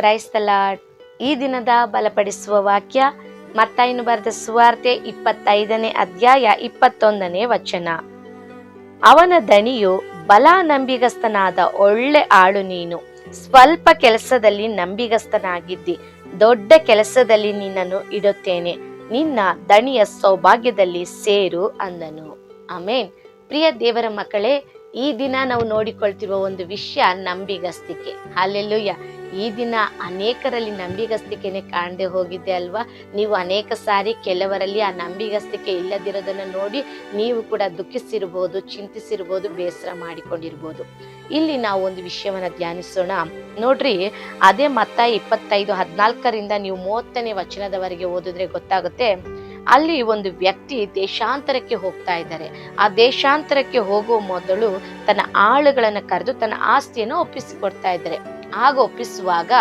Price the lord. ಈ ದಿನದ ಬಲಪಡಿಸುವ ವಾಕ್ಯ ಮತ್ತಾಯನು ಬರೆದ ಸುವಾರ್ತೆ 25ನೇ ಅಧ್ಯಾಯ 21ನೇ ವಚನ. ಅವನ ದಣಿಯು ಬಲ ನಂಬಿಗಸ್ತನಾದ ಒಳ್ಳೆ ಆಳು ನೀನು. ಸ್ವಲ್ಪ ಕೆಲಸದಲ್ಲಿ ನಂಬಿಗಸ್ತನಾಗಿದ್ದಿ, ದೊಡ್ಡ ಕೆಲಸದಲ್ಲಿ ನಿನ್ನನ್ನು ಇಡುತ್ತೇನೆ. ನಿನ್ನ ದಣಿಯ ಸೌಭಾಗ್ಯದಲ್ಲಿ ಸೇರು ಅಂದನು. ಆಮೇನ್. ಪ್ರಿಯ ದೇವರ ಮಕ್ಕಳೇ, ಈ ದಿನ ನಾವು ನೋಡಿಕೊಳ್ತಿರುವ ಒಂದು ವಿಷಯ ನಂಬಿಗಸ್ತಿಕೆ. ಹಲ್ಲೆಲೂಯ. ಈ ದಿನ ಅನೇಕರಲ್ಲಿ ನಂಬಿಗಸ್ತಿಕೆನೆ ಕಾಣದೆ ಹೋಗಿದೆ ಅಲ್ವಾ? ನೀವು ಅನೇಕ ಸಾರಿ ಕೆಲವರಲ್ಲಿ ಆ ನಂಬಿಗಸ್ತಿಕೆ ಇಲ್ಲದಿರೋದನ್ನ ನೋಡಿ ನೀವು ಕೂಡ ದುಃಖಿಸಿರ್ಬೋದು, ಚಿಂತಿಸಿರ್ಬೋದು, ಬೇಸರ ಮಾಡಿಕೊಂಡಿರ್ಬೋದು. ಇಲ್ಲಿ ನಾವು ಒಂದು ವಿಷಯವನ್ನ ಧ್ಯಾನಿಸೋಣ. ನೋಡ್ರಿ, ಅದೇ ಮತ್ತಾಯ 25:14 ನೀವು 30ನೇ ವಚನದವರೆಗೆ ಓದಿದ್ರೆ ಗೊತ್ತಾಗುತ್ತೆ. ಅಲ್ಲಿ ಒಂದು ವ್ಯಕ್ತಿ ದೇಶಾಂತರಕ್ಕೆ ಹೋಗ್ತಾ ಇದ್ದಾರೆ. ಆ ದೇಶಾಂತರಕ್ಕೆ ಹೋಗುವ ಮೊದಲು ತನ್ನ ಆಳುಗಳನ್ನ ಕರೆದು ತನ್ನ ಆಸ್ತಿಯನ್ನು ಒಪ್ಪಿಸಿಕೊಡ್ತಾ ಇದ್ದಾರೆ. ಆಗ ಒಪ್ಪಿಸುವಾಗ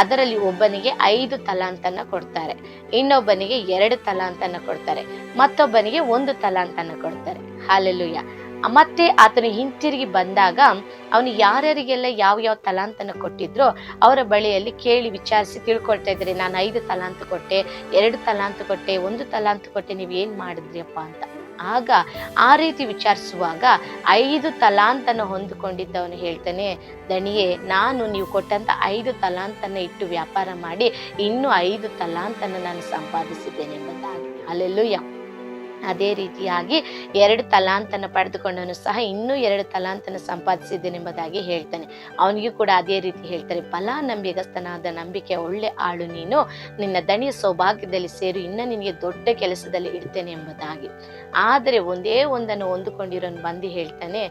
ಅದರಲ್ಲಿ ಒಬ್ಬನಿಗೆ 5 ತಲಾಂತನ್ನ ಕೊಡ್ತಾರೆ, ಇನ್ನೊಬ್ಬನಿಗೆ 2 ತಲಾಂತನ್ನ ಕೊಡ್ತಾರೆ, ಮತ್ತೊಬ್ಬನಿಗೆ 1 ತಲಾಂತನ್ನ ಕೊಡ್ತಾರೆ. ಹಲ್ಲೆಲೂಯ. ಮತ್ತೆ ಆತನು ಹಿಂತಿರುಗಿ ಬಂದಾಗ ಅವನು ಯಾರ್ಯಾರಿಗೆಲ್ಲ ಯಾವ ತಲಾಂತನ ಕೊಟ್ಟಿದ್ರೋ ಅವರ ಬಳಿಯಲ್ಲಿ ಕೇಳಿ ವಿಚಾರಿಸಿ ತಿಳ್ಕೊಳ್ತಾ ಇದ್ದಾರೆ. ನಾನು 5 ತಲಾಂತ ಕೊಟ್ಟೆ, 2 ತಲಾಂತ ಕೊಟ್ಟೆ, 1 ತಲಾಂತ ಕೊಟ್ಟೆ, ನೀವ್ ಏನ್ ಮಾಡಿದ್ರಿಯಪ್ಪ ಅಂತ. ಆಗ ಆ ರೀತಿ ವಿಚಾರಿಸುವಾಗ 5 ತಲಾಂತನ ಹೊಂದಿಕೊಂಡಿದ್ದವನು ಹೇಳ್ತಾನೆ, ದಣಿಯೇ, ನಾನು ನೀವು ಕೊಟ್ಟಂತ 5 ತಲಾಂತನ ಇಟ್ಟು ವ್ಯಾಪಾರ ಮಾಡಿ ಇನ್ನೂ 5 ತಲಾಂತನ ನಾನು ಸಂಪಾದಿಸಿದ್ದೇನೆ ಎಂಬುದಾಗಿ. ಹಲ್ಲೆಲೂಯ. ಅದೇ ರೀತಿಯಾಗಿ 2 ತಲಾಂತನ ಪಡೆದುಕೊಂಡವನು ಸಹ ಇನ್ನೂ 2 ತಲಾಂತನ ಸಂಪಾದಿಸಿದ್ದೇನೆಂಬುದಾಗಿ ಹೇಳ್ತಾನೆ. ಅವನಿಗೂ ಕೂಡ ಅದೇ ರೀತಿ ಹೇಳ್ತಾರೆ, ಬಲ ನಂಬಿಗಸ್ತನಾದ ನಂಬಿಕೆ ಒಳ್ಳೆ ಆಳು ನೀನು, ನಿನ್ನ ದಣಿಯ ಸೌಭಾಗ್ಯದಲ್ಲಿ ಸೇರು, ಇನ್ನು ನಿನಗೆ ದೊಡ್ಡ ಕೆಲಸದಲ್ಲಿ ಇಡ್ತೇನೆ ಎಂಬುದಾಗಿ. ಆದರೆ ಒಂದೇ ಒಂದನ್ನು ಹೊಂದಿಕೊಂಡಿರೋನು ಬಂದು ಹೇಳ್ತಾನೆ,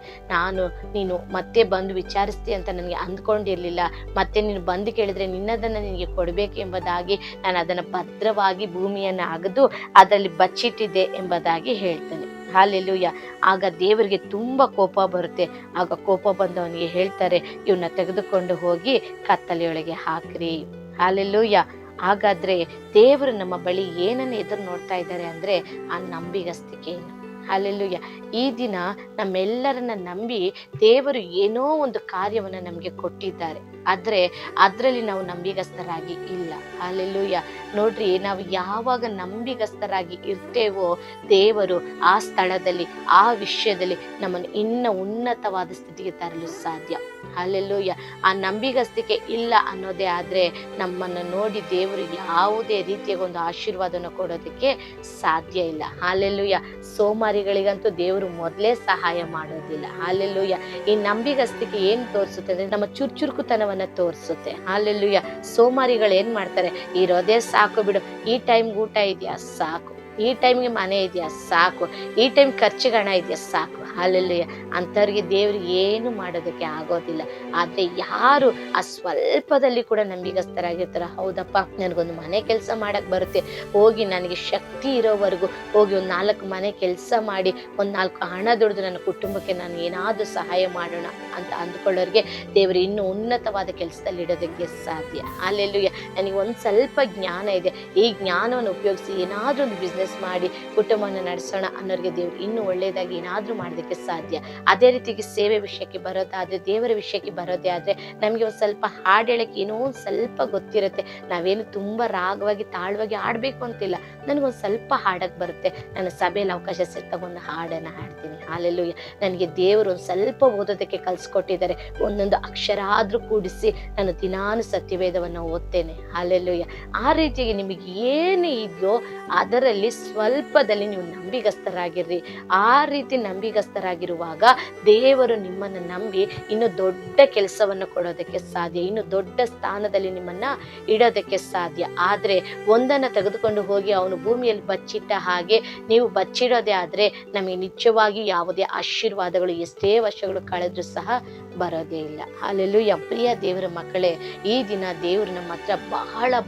ನೀನು ಮತ್ತೆ ಬಂದು ವಿಚಾರಿಸ್ತಿ ಅಂತ ನನಗೆ ಅಂದ್ಕೊಂಡಿರ್ಲಿಲ್ಲ, ಮತ್ತೆ ನೀನು ಬಂದು ಕೇಳಿದ್ರೆ ನಿನ್ನದನ್ನ ನಿನಗೆ ಕೊಡ್ಬೇಕು ಎಂಬುದಾಗಿ ನಾನು ಅದನ್ನ ಭದ್ರವಾಗಿ ಭೂಮಿಯನ್ನು ಅಗೆದು ಅದರಲ್ಲಿ ಬಚ್ಚಿಟ್ಟಿದ್ದೆ ಎಂಬುದಾಗಿ ಹೇಳ್ತಾನೆ. ಹಲ್ಲೆಲೂಯ. ಆಗ ದೇವರಿಗೆ ತುಂಬಾ ಕೋಪ ಬರುತ್ತೆ. ಆಗ ಕೋಪ ಬಂದವನಿಗೆ ಹೇಳ್ತಾರೆ, ಇವನ್ನ ತೆಗೆದುಕೊಂಡು ಹೋಗಿ ಕತ್ತಲೆಯೊಳಗೆ ಹಾಕ್ರಿ. ಹಲ್ಲೆಲೂಯ. ಹಾಗಾದ್ರೆ ದೇವರು ನಮ್ಮ ಬಳಿ ಏನನ್ನ ಎದುರು ನೋಡ್ತಾ ಇದ್ದಾರೆ ಅಂದ್ರೆ ಆ ನಂಬಿಗಸ್ತಿಕೆಯನ್ನು. ಹಲ್ಲೆಲೂಯ. ಈ ದಿನ ನಮ್ಮೆಲ್ಲರನ್ನ ನಂಬಿ ದೇವರು ಏನೋ ಒಂದು ಕಾರ್ಯವನ್ನ ನಮ್ಗೆ ಕೊಟ್ಟಿದ್ದಾರೆ, ಆದ್ರೆ ಅದ್ರಲ್ಲಿ ನಾವು ನಂಬಿಗಸ್ತರಾಗಿ ಇಲ್ಲ. ಹಲ್ಲೆಲೂಯ. ನೋಡ್ರಿ, ನಾವು ಯಾವಾಗ ನಂಬಿಗಸ್ತರಾಗಿ ಇರ್ತೇವೋ ದೇವರು ಆ ಸ್ಥಳದಲ್ಲಿ ಆ ವಿಷಯದಲ್ಲಿ ನಮ್ಮನ್ನು ಇನ್ನ ಉನ್ನತವಾದ ಸ್ಥಿತಿಗೆ ತರಲು ಸಾಧ್ಯ. ಹಲ್ಲೆಲೂಯ. ಆ ನಂಬಿಗಸ್ತಿಕೆ ಇಲ್ಲ ಅನ್ನೋದೇ ಆದ್ರೆ ನಮ್ಮನ್ನು ನೋಡಿ ದೇವರು ಯಾವುದೇ ರೀತಿಯ ಒಂದು ಆಶೀರ್ವಾದನ ಕೊಡೋದಕ್ಕೆ ಸಾಧ್ಯ ಇಲ್ಲ. ಹಲ್ಲೆಲೂಯ. ಸೋಮಾರಿಗಳಿಗಂತೂ ದೇವರು ಮೊದಲೇ ಸಹಾಯ ಮಾಡೋದಿಲ್ಲ. ಹಲ್ಲೆಲೂಯ. ಈ ನಂಬಿಗಸ್ತಿಕೆ ಏನ್ ತೋರಿಸುತ್ತೆ ಅಂದ್ರೆ ನಮ್ಮ ಚುರುಕುತನವನ್ನ ತೋರಿಸುತ್ತೆ. ಹಲ್ಲೆಲೂಯ. ಸೋಮಾರಿಗಳು ಏನ್ ಮಾಡ್ತಾರೆ, ಇರೋದೇ ಸಾಕು ಬಿಡು, ಈ ಟೈಮ್ಗೆ ಊಟ ಇದೆಯಾ ಸಾಕು, ಈ ಟೈಮ್ಗೆ ಮನೆ ಇದೆಯಾ ಸಾಕು, ಈ ಟೈಮ್ ಖರ್ಚಿಗೆ ಹಣ ಇದೆಯಾ ಸಾಕು. ಹಲ್ಲೆಲೂಯ. ಅಂಥವ್ರಿಗೆ ದೇವ್ರು ಏನು ಮಾಡೋದಕ್ಕೆ ಆಗೋದಿಲ್ಲ. ಆದ್ರೆ ಯಾರು ಆ ಸ್ವಲ್ಪದಲ್ಲಿ ಕೂಡ ನಂಬಿಗಸ್ತರಾಗಿರ್ತಾರ, ಹೌದಪ್ಪ ನನಗೊಂದು ಮನೆ ಕೆಲಸ ಮಾಡಕ್ ಬರುತ್ತೆ, ಹೋಗಿ ನನಗೆ ಶಕ್ತಿ ಇರೋವರೆಗೂ ಹೋಗಿ ಒಂದು 4 ಮನೆ ಕೆಲಸ ಮಾಡಿ ಒಂದು 4 ಹಣ ದುಡಿದು ನನ್ನ ಕುಟುಂಬಕ್ಕೆ ನಾನು ಏನಾದ್ರೂ ಸಹಾಯ ಮಾಡೋಣ ಅಂತ ಅಂದ್ಕೊಳ್ಳೋರಿಗೆ ದೇವರು ಇನ್ನೂ ಉನ್ನತವಾದ ಕೆಲಸದಲ್ಲಿ ಇಡೋದಕ್ಕೆ ಸಾಧ್ಯ. ಹಲ್ಲೆಲೂಯ. ನನಗೆ ಒಂದು ಸ್ವಲ್ಪ ಜ್ಞಾನ ಇದೆ, ಈ ಜ್ಞಾನವನ್ನು ಉಪಯೋಗಿಸಿ ಏನಾದ್ರೂ ಒಂದು ಬಿಸ್ನೆಸ್ ಮಾಡಿ ಕುಟುಂಬವನ್ನು ನಡೆಸೋಣ ಅನ್ನೋರಿಗೆ ದೇವ್ರು ಇನ್ನೂ ಒಳ್ಳೇದಾಗಿ ಏನಾದ್ರೂ ಮಾಡೋದಕ್ಕೆ ಸಾಧ್ಯ. ಅದೇ ರೀತಿಗೆ ಸೇವೆ ವಿಷಯಕ್ಕೆ ಬರೋದಾದ್ರೆ, ದೇವರ ವಿಷಯಕ್ಕೆ ಬರೋದೇ ಆದ್ರೆ ನಮ್ಗೆ ಒಂದ್ ಸ್ವಲ್ಪ ಹಾಡು ಹೇಳಕ್ಕೆ ಏನೋ ಒಂದ್ ಸ್ವಲ್ಪ ಗೊತ್ತಿರುತ್ತೆ. ನಾವೇನು ತುಂಬಾ ರಾಗವಾಗಿ ತಾಳ್ವಾಗಿ ಆಡ್ಬೇಕು ಅಂತಿಲ್ಲ, ನನಗೊಂದ್ ಸ್ವಲ್ಪ ಹಾಡಕ್ ಬರುತ್ತೆ, ನನ್ನ ಸಭೆಯಲ್ಲಿ ಅವಕಾಶ ಸಿಕ್ಕಾಗ ಒಂದು ಹಾಡನ್ನ ಹಾಡ್ತೀನಿ. ಹಲ್ಲೆಲೂಯ. ನನಗೆ ದೇವರು ಒಂದ್ ಸ್ವಲ್ಪ ಓದೋದಕ್ಕೆ ಕಲ್ಸ್ಕೊಟ್ಟಿದ್ದಾರೆ, ಒಂದೊಂದು ಅಕ್ಷರ ಆದ್ರೂ ಕೂಡಿಸಿ ನಾನು ದಿನಾನು ಸತ್ಯವೇದವನ್ನು ಓದ್ತೇನೆ. ಹಲ್ಲೆಲೂಯ. ಆ ರೀತಿಯಾಗಿ ನಿಮಗೆ ಏನು ಇದೆಯೋ ಅದರಲ್ಲಿ ಸ್ವಲ್ಪದಲ್ಲಿ ನೀವು ನಂಬಿಗಸ್ತರಾಗಿರ್ರಿ. ಆ ರೀತಿ ನಂಬಿಗಸ್ತರಾಗಿರುವಾಗ ದೇವರು ನಿಮ್ಮನ್ನು ನಂಬಿ ಇನ್ನು ದೊಡ್ಡ ಕೆಲಸವನ್ನು ಕೊಡೋದಕ್ಕೆ ಸಾಧ್ಯ, ಇನ್ನು ದೊಡ್ಡ ಸ್ಥಾನದಲ್ಲಿ ನಿಮ್ಮನ್ನ ಇಡೋದಕ್ಕೆ ಸಾಧ್ಯ. ಆದ್ರೆ ಒಂದನ್ನ ತೆಗೆದುಕೊಂಡು ಹೋಗಿ ಅವನು ಭೂಮಿಯಲ್ಲಿ ಬಚ್ಚಿಟ್ಟ ಹಾಗೆ ನೀವು ಬಚ್ಚಿಡೋದೇ ಆದ್ರೆ ನಮಗೆ ನಿಜವಾಗಿ ಯಾವುದೇ ಆಶೀರ್ವಾದಗಳು ಎಷ್ಟೇ ವರ್ಷಗಳು ಕಳೆದ್ರೂ ಸಹ ಬರೋದೇ ಇಲ್ಲ. ಹಲ್ಲೆಲೂಯ. ಪ್ರಿಯ ದೇವರ ಮಕ್ಕಳೇ, ಈ ದಿನ ದೇವರು ನಮ್ಮ ಹತ್ರ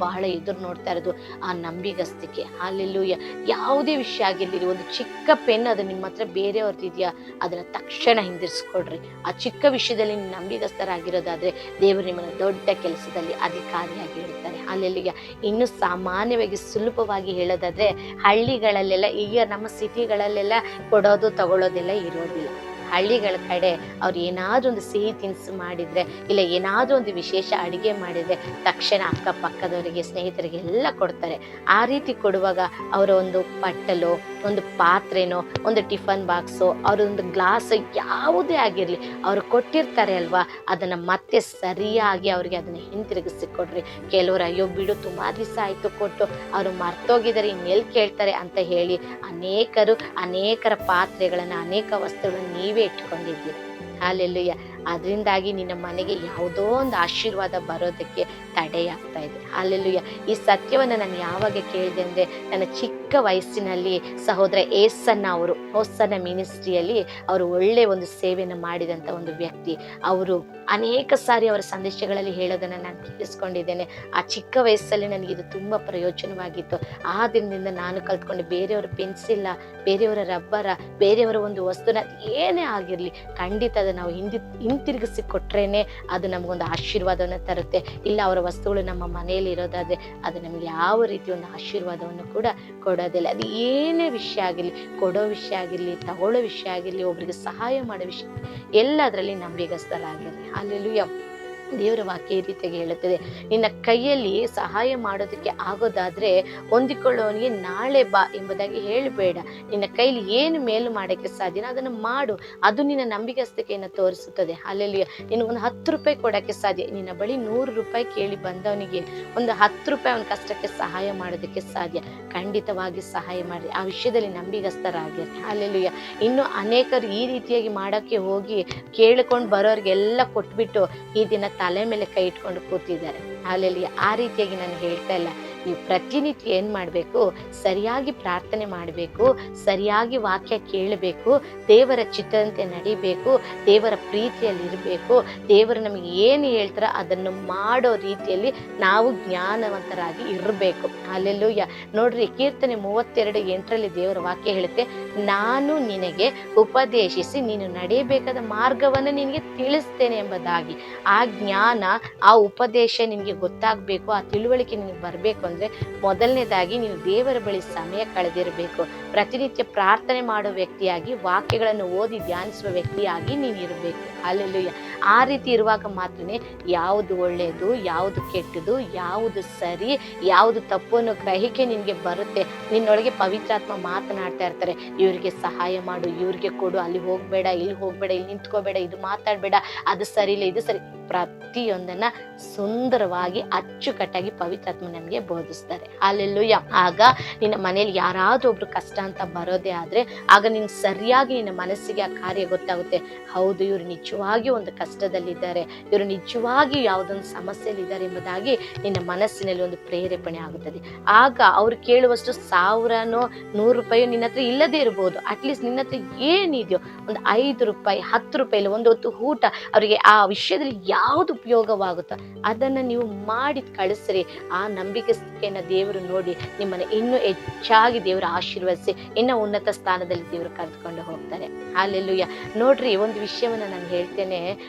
ಬಹಳ ಎದುರು ನೋಡ್ತಾ ಇರೋದು ಆ ನಂಬಿಗಸ್ತಿಕೆ. ಹಲ್ಲೆಲೂಯ. ಯಾವುದೇ ವಿಷಯ ಆಗಿರ್ಲಿ, ಒಂದು ಚಿಕ್ಕ ಪೆನ್ ಅದು ನಿಮ್ಮ ಹತ್ರ ಬೇರೆಯವ್ರದ್ದಿದೆಯಾ ಅದನ್ನ ತಕ್ಷಣ ಹಿಂದಿರ್ಸ್ಕೊಡ್ರಿ. ಆ ಚಿಕ್ಕ ವಿಷಯದಲ್ಲಿ ನೀವು ನಂಬಿಗಸ್ತರಾಗಿರೋದಾದ್ರೆ ದೇವರು ನಿಮ್ಮನ್ನ ದೊಡ್ಡ ಕೆಲಸದಲ್ಲಿ ಅಧಿಕಾರಿಯಾಗಿ ಇಡ್ತಾರೆ. ಹಲ್ಲೆಲೂಯ. ಇನ್ನು ಸಾಮಾನ್ಯವಾಗಿ ಸುಲಭವಾಗಿ ಹೇಳೋದಾದ್ರೆ ಹಳ್ಳಿಗಳಲ್ಲೆಲ್ಲ, ಈಗ ನಮ್ಮ ಸಿಟಿಗಳಲ್ಲೆಲ್ಲ ಕೊಡೋದು ತಗೊಳ್ಳೋದೆಲ್ಲ ಇರೋದಿಲ್ಲ. ಹಳ್ಳಿಗಳ ಕಡೆ ಅವ್ರು ಏನಾದರೂ ಒಂದು ಸಿಹಿ ತಿನಿಸು ಮಾಡಿದರೆ, ಇಲ್ಲ ಏನಾದರೂ ಒಂದು ವಿಶೇಷ ಅಡುಗೆ ಮಾಡಿದರೆ ತಕ್ಷಣ ಅಕ್ಕಪಕ್ಕದವರಿಗೆ, ಸ್ನೇಹಿತರಿಗೆ ಎಲ್ಲ ಕೊಡ್ತಾರೆ. ಆ ರೀತಿ ಕೊಡುವಾಗ ಅವರ ಒಂದು ಬಟ್ಟಲೋ, ಒಂದು ಪಾತ್ರೆನೋ, ಒಂದು ಟಿಫನ್ ಬಾಕ್ಸು, ಅವರೊಂದು ಗ್ಲಾಸ್ ಯಾವುದೇ ಆಗಿರಲಿ, ಅವರು ಕೊಟ್ಟಿರ್ತಾರೆ ಅಲ್ವಾ, ಅದನ್ನು ಮತ್ತೆ ಸರಿಯಾಗಿ ಅವರಿಗೆ ಅದನ್ನು ಹಿಂತಿರುಗಿಸಿ ಕೊಡ್ರಿ. ಕೆಲವರು ಅಯ್ಯೋ ಬಿಡು ತುಂಬ ದಿವಸ ಆಯಿತು ಕೊಟ್ಟು, ಅವರು ಮರ್ತೋಗಿದ್ದಾರೆ ಇನ್ನೆಲ್ಲಿ ಕೇಳ್ತಾರೆ ಅಂತ ಹೇಳಿ ಅನೇಕರ ಪಾತ್ರೆಗಳನ್ನು, ಅನೇಕ ವಸ್ತುಗಳನ್ನು ನೀವೇ ಇಟ್ಕೊಂಡಿದ್ದೀರಿ. ಹಾಲೆಲ್ಲೂಯ್ಯ. ಅದರಿಂದಾಗಿ ನಿನ್ನ ಮನೆಗೆ ಯಾವುದೋ ಒಂದು ಆಶೀರ್ವಾದ ಬರೋದಕ್ಕೆ ತಡೆಯಾಗ್ತಾ ಇದೆ. ಹಾಲೆಲ್ಲೂಯ್ಯ. ಈ ಸತ್ಯವನ್ನು ನಾನು ಯಾವಾಗ ಕೇಳಿದೆ ಅಂದರೆ, ನನ್ನ ಚಿಕ್ಕ ವಯಸ್ಸಿನಲ್ಲಿ ಸಹೋದರ ಏಸನ್ನ ಅವರು ಹೊಸನ ಮಿನಿಸ್ಟ್ರಿಯಲ್ಲಿ ಅವರು ಒಳ್ಳೆ ಒಂದು ಸೇವೆಯನ್ನು ಮಾಡಿದಂಥ ಒಂದು ವ್ಯಕ್ತಿ. ಅವರು ಅನೇಕ ಸಾರಿ ಅವರ ಸಂದೇಶಗಳಲ್ಲಿ ಹೇಳೋದನ್ನು ನಾನು ಕೇಳಿಸ್ಕೊಂಡಿದ್ದೇನೆ. ಆ ಚಿಕ್ಕ ವಯಸ್ಸಲ್ಲಿ ನನಗೆ ಇದು ತುಂಬ ಪ್ರಯೋಜನವಾಗಿತ್ತು. ಆ ದಿನದಿಂದ ನಾನು ಕಲ್ತ್ಕೊಂಡೆ, ಬೇರೆಯವರ ಪೆನ್ಸಿಲ್ಲ, ಬೇರೆಯವರ ರಬ್ಬರ, ಬೇರೆಯವರ ಒಂದು ವಸ್ತುನ ಏನೇ ಆಗಿರಲಿ, ಖಂಡಿತ ಅದು ನಾವು ಹಿಂತಿರುಗಿಸಿ ಕೊಟ್ರೇನೆ ಅದು ನಮಗೊಂದು ಆಶೀರ್ವಾದವನ್ನು ತರುತ್ತೆ. ಇಲ್ಲ ಅವರ ವಸ್ತುಗಳು ನಮ್ಮ ಮನೆಯಲ್ಲಿ ಇರೋದಾದರೆ ಅದು ನಮಗೆ ಯಾವ ರೀತಿ ಒಂದು ಆಶೀರ್ವಾದವನ್ನು ಕೂಡ ಕೊಡೋದಿಲ್ಲ. ಅದು ಏನೇ ವಿಷಯ ಆಗಿರಲಿ, ಕೊಡೋ ವಿಷಯ ಆಗಿರಲಿ, ತಗೊಳ್ಳೋ ವಿಷಯ ಆಗಿರಲಿ, ಒಬ್ರಿಗೆ ಸಹಾಯ ಮಾಡೋ ವಿಷಯ, ಎಲ್ಲದರಲ್ಲಿ ನಂಬಿಗಸ್ತರಾಗಿರಲಿ. ಅಲ್ಲೆಲ್ಲೂಯ್ಯ. ದೇವರ ವಾಕ್ಯ ಈ ರೀತಿಯಾಗಿ ಹೇಳುತ್ತದೆ, ನಿನ್ನ ಕೈಯಲ್ಲಿ ಸಹಾಯ ಮಾಡೋದಕ್ಕೆ ಆಗೋದಾದ್ರೆ ಹೊಂದಿಕೊಳ್ಳೋನಿಗೆ ನಾಳೆ ಬಾ ಎಂಬುದಾಗಿ ಹೇಳಬೇಡ. ನಿನ್ನ ಕೈಲಿ ಏನು ಮೇಲು ಮಾಡೋಕ್ಕೆ ಸಾಧ್ಯನೋ ಅದನ್ನು ಮಾಡು, ಅದು ನಿನ್ನ ನಂಬಿಗಸ್ತಿಕೆಯನ್ನು ತೋರಿಸುತ್ತದೆ. ಅಲ್ಲೆಲ್ಲಿ ನೀನು ಒಂದು 10 ರೂಪಾಯಿ ಕೊಡೋಕ್ಕೆ ಸಾಧ್ಯ, ನಿನ್ನ ಬಳಿ 100 ರೂಪಾಯಿ ಕೇಳಿ ಬಂದವನಿಗೆ ಒಂದು 10 ರೂಪಾಯಿ ಅವನ ಕಷ್ಟಕ್ಕೆ ಸಹಾಯ ಮಾಡೋದಕ್ಕೆ ಸಾಧ್ಯ. ಖಂಡಿತವಾಗಿ ಸಹಾಯ ಮಾಡಿರಿ, ಆ ವಿಷಯದಲ್ಲಿ ನಂಬಿಗಸ್ತರಾಗಿರಿ. ಅಲ್ಲೆಲ್ಲೂಯ್ಯ. ಇನ್ನು ಅನೇಕರು ಈ ರೀತಿಯಾಗಿ ಮಾಡೋಕ್ಕೆ ಹೋಗಿ ಕೇಳಿಕೊಂಡು ಬರೋರಿಗೆಲ್ಲ ಕೊಟ್ಬಿಟ್ಟು ಈ ದಿನ ತಲೆ ಮೇಲೆ ಕೈ ಇಟ್ಕೊಂಡು ಕೂತಿದ್ದಾರೆ. ಅಲ್ಲೆಲ್ಲಿ ಆ ರೀತಿಯಾಗಿ ನಾನು ಹೇಳ್ತಾ ಇಲ್ಲ. ನೀವು ಪ್ರತಿನಿತ್ಯ ಏನು ಮಾಡಬೇಕು, ಸರಿಯಾಗಿ ಪ್ರಾರ್ಥನೆ ಮಾಡಬೇಕು, ಸರಿಯಾಗಿ ವಾಕ್ಯ ಕೇಳಬೇಕು, ದೇವರ ಚಿತ್ತದಂತೆ ನಡಿಬೇಕು, ದೇವರ ಪ್ರೀತಿಯಲ್ಲಿ ಇರಬೇಕು. ದೇವರು ನಮಗೆ ಏನು ಹೇಳ್ತಾರೋ ಅದನ್ನು ಮಾಡೋ ರೀತಿಯಲ್ಲಿ ನಾವು ಜ್ಞಾನವಂತರಾಗಿ ಇರಬೇಕು. ಅಲ್ಲೆಲ್ಲೂಯ್ಯ. ನೋಡ್ರಿ, ಕೀರ್ತನೆ 32:8 ದೇವರ ವಾಕ್ಯ ಹೇಳುತ್ತೆ, ನಾನು ನಿನಗೆ ಉಪದೇಶಿಸಿ ನೀನು ನಡೆಯಬೇಕಾದ ಮಾರ್ಗವನ್ನು ನಿನಗೆ ತಿಳಿಸ್ತೇನೆ ಎಂಬುದಾಗಿ. ಆ ಜ್ಞಾನ, ಆ ಉಪದೇಶ ನಿನಗೆ ಗೊತ್ತಾಗಬೇಕು, ಆ ತಿಳುವಳಿಕೆ ನಿನಗೆ ಬರಬೇಕು ಅಂದರೆ ಮೊದಲನೇದಾಗಿ ನೀನು ದೇವರ ಬಳಿ ಸಮಯ ಕಳೆದಿರಬೇಕು. ಪ್ರತಿನಿತ್ಯ ಪ್ರಾರ್ಥನೆ ಮಾಡೋ ವ್ಯಕ್ತಿಯಾಗಿ, ವಾಕ್ಯಗಳನ್ನು ಓದಿ ಧ್ಯಾನಿಸುವ ವ್ಯಕ್ತಿಯಾಗಿ ನೀನು ಇರಬೇಕು. ಅಲ್ಲೆಲ್ಲೂಯ್ಯ. ಆ ರೀತಿ ಇರುವಾಗ ಮಾತ್ರನೇ ಯಾವುದು ಒಳ್ಳೆಯದು, ಯಾವುದು ಕೆಟ್ಟದು, ಯಾವುದು ಸರಿ, ಯಾವುದು ತಪ್ಪು ಅನ್ನೋ ಗ್ರಹಿಕೆ ನಿನಗೆ ಬರುತ್ತೆ. ನಿನ್ನೊಳಗೆ ಪವಿತ್ರಾತ್ಮ ಮಾತನಾಡ್ತಾ ಇರ್ತಾರೆ, ಇವರಿಗೆ ಸಹಾಯ ಮಾಡು, ಇವ್ರಿಗೆ ಕೊಡು, ಅಲ್ಲಿ ಹೋಗಬೇಡ, ಇಲ್ಲಿ ಹೋಗಬೇಡ, ಇಲ್ಲಿ ನಿಂತ್ಕೋಬೇಡ, ಇದು ಮಾತಾಡಬೇಡ, ಅದು ಸರಿ ಇಲ್ಲ, ಇದು ಸರಿ. ಪ್ರತಿಯೊಂದನ್ನ ಸುಂದರವಾಗಿ ಅಚ್ಚುಕಟ್ಟಾಗಿ ಪವಿತ್ರಾತ್ಮ ನಮಗೆ ಬೋಧಿಸ್ತಾರೆ. ಅಲ್ಲೆಲ್ಲೂಯ್ಯ. ಆಗ ನಿನ್ನ ಮನೇಲಿ ಯಾರಾದ್ರೂ ಒಬ್ರು ಕಷ್ಟ ಅಂತ ಬರೋದೇ ಆದ್ರೆ, ಆಗ ನಿನ್ಗೆ ಸರಿಯಾಗಿ ನಿನ್ನ ಮನಸ್ಸಿಗೆ ಆ ಕಾರ್ಯ ಗೊತ್ತಾಗುತ್ತೆ. ಹೌದು, ಇವರು ನಿಜವಾಗಿಯೂ ಒಂದು ಕಷ್ಟದಲ್ಲಿದ್ದಾರೆ, ಇವರು ನಿಜವಾಗಿಯೂ ಯಾವುದೊಂದು ಸಮಸ್ಯೆಯಲ್ಲಿದ್ದಾರೆ ಎಂಬುದಾಗಿ ನಿನ್ನ ಮನಸ್ಸಿನಲ್ಲಿ ಒಂದು ಪ್ರೇರೇಪಣೆ ಆಗುತ್ತದೆ. ಆಗ ಅವ್ರು ಕೇಳುವಷ್ಟು 1000ನೋ 100 ರೂಪಾಯೋ ನಿನ್ನ ಹತ್ರ ಇಲ್ಲದೇ ಇರ್ಬೋದು. ಅಟ್ಲೀಸ್ಟ್ ನಿನ್ನ ಹತ್ರ ಏನಿದೆಯೋ ಒಂದು 5 ರೂಪಾಯಿ, 10 ರೂಪಾಯಿ, ಇಲ್ಲ ಒಂದು ಹೊತ್ತು ಊಟ, ಅವರಿಗೆ ಆ ವಿಷಯದಲ್ಲಿ ಯಾವುದು ಉಪಯೋಗವಾಗುತ್ತೋ ಅದನ್ನು ನೀವು ಮಾಡಿ ಕಳಿಸ್ರಿ. ಆ ನಂಬಿಕೆಯನ್ನು ದೇವರು ನೋಡಿ ನಿಮ್ಮನ್ನು ಇನ್ನೂ ಹೆಚ್ಚಾಗಿ ದೇವರು ಆಶೀರ್ವದಿಸಿ ಇನ್ನೂ ಉನ್ನತ ಸ್ಥಾನದಲ್ಲಿ ದೇವರು ಕರೆದುಕೊಂಡು ಹೋಗ್ತಾರೆ. ಅಲ್ಲೆಲ್ಲೂಯ್ಯ. ನೋಡ್ರಿ, ಒಂದು ವಿಷಯವನ್ನು ನಾನು ಹೇಳ್ತೇನೆ.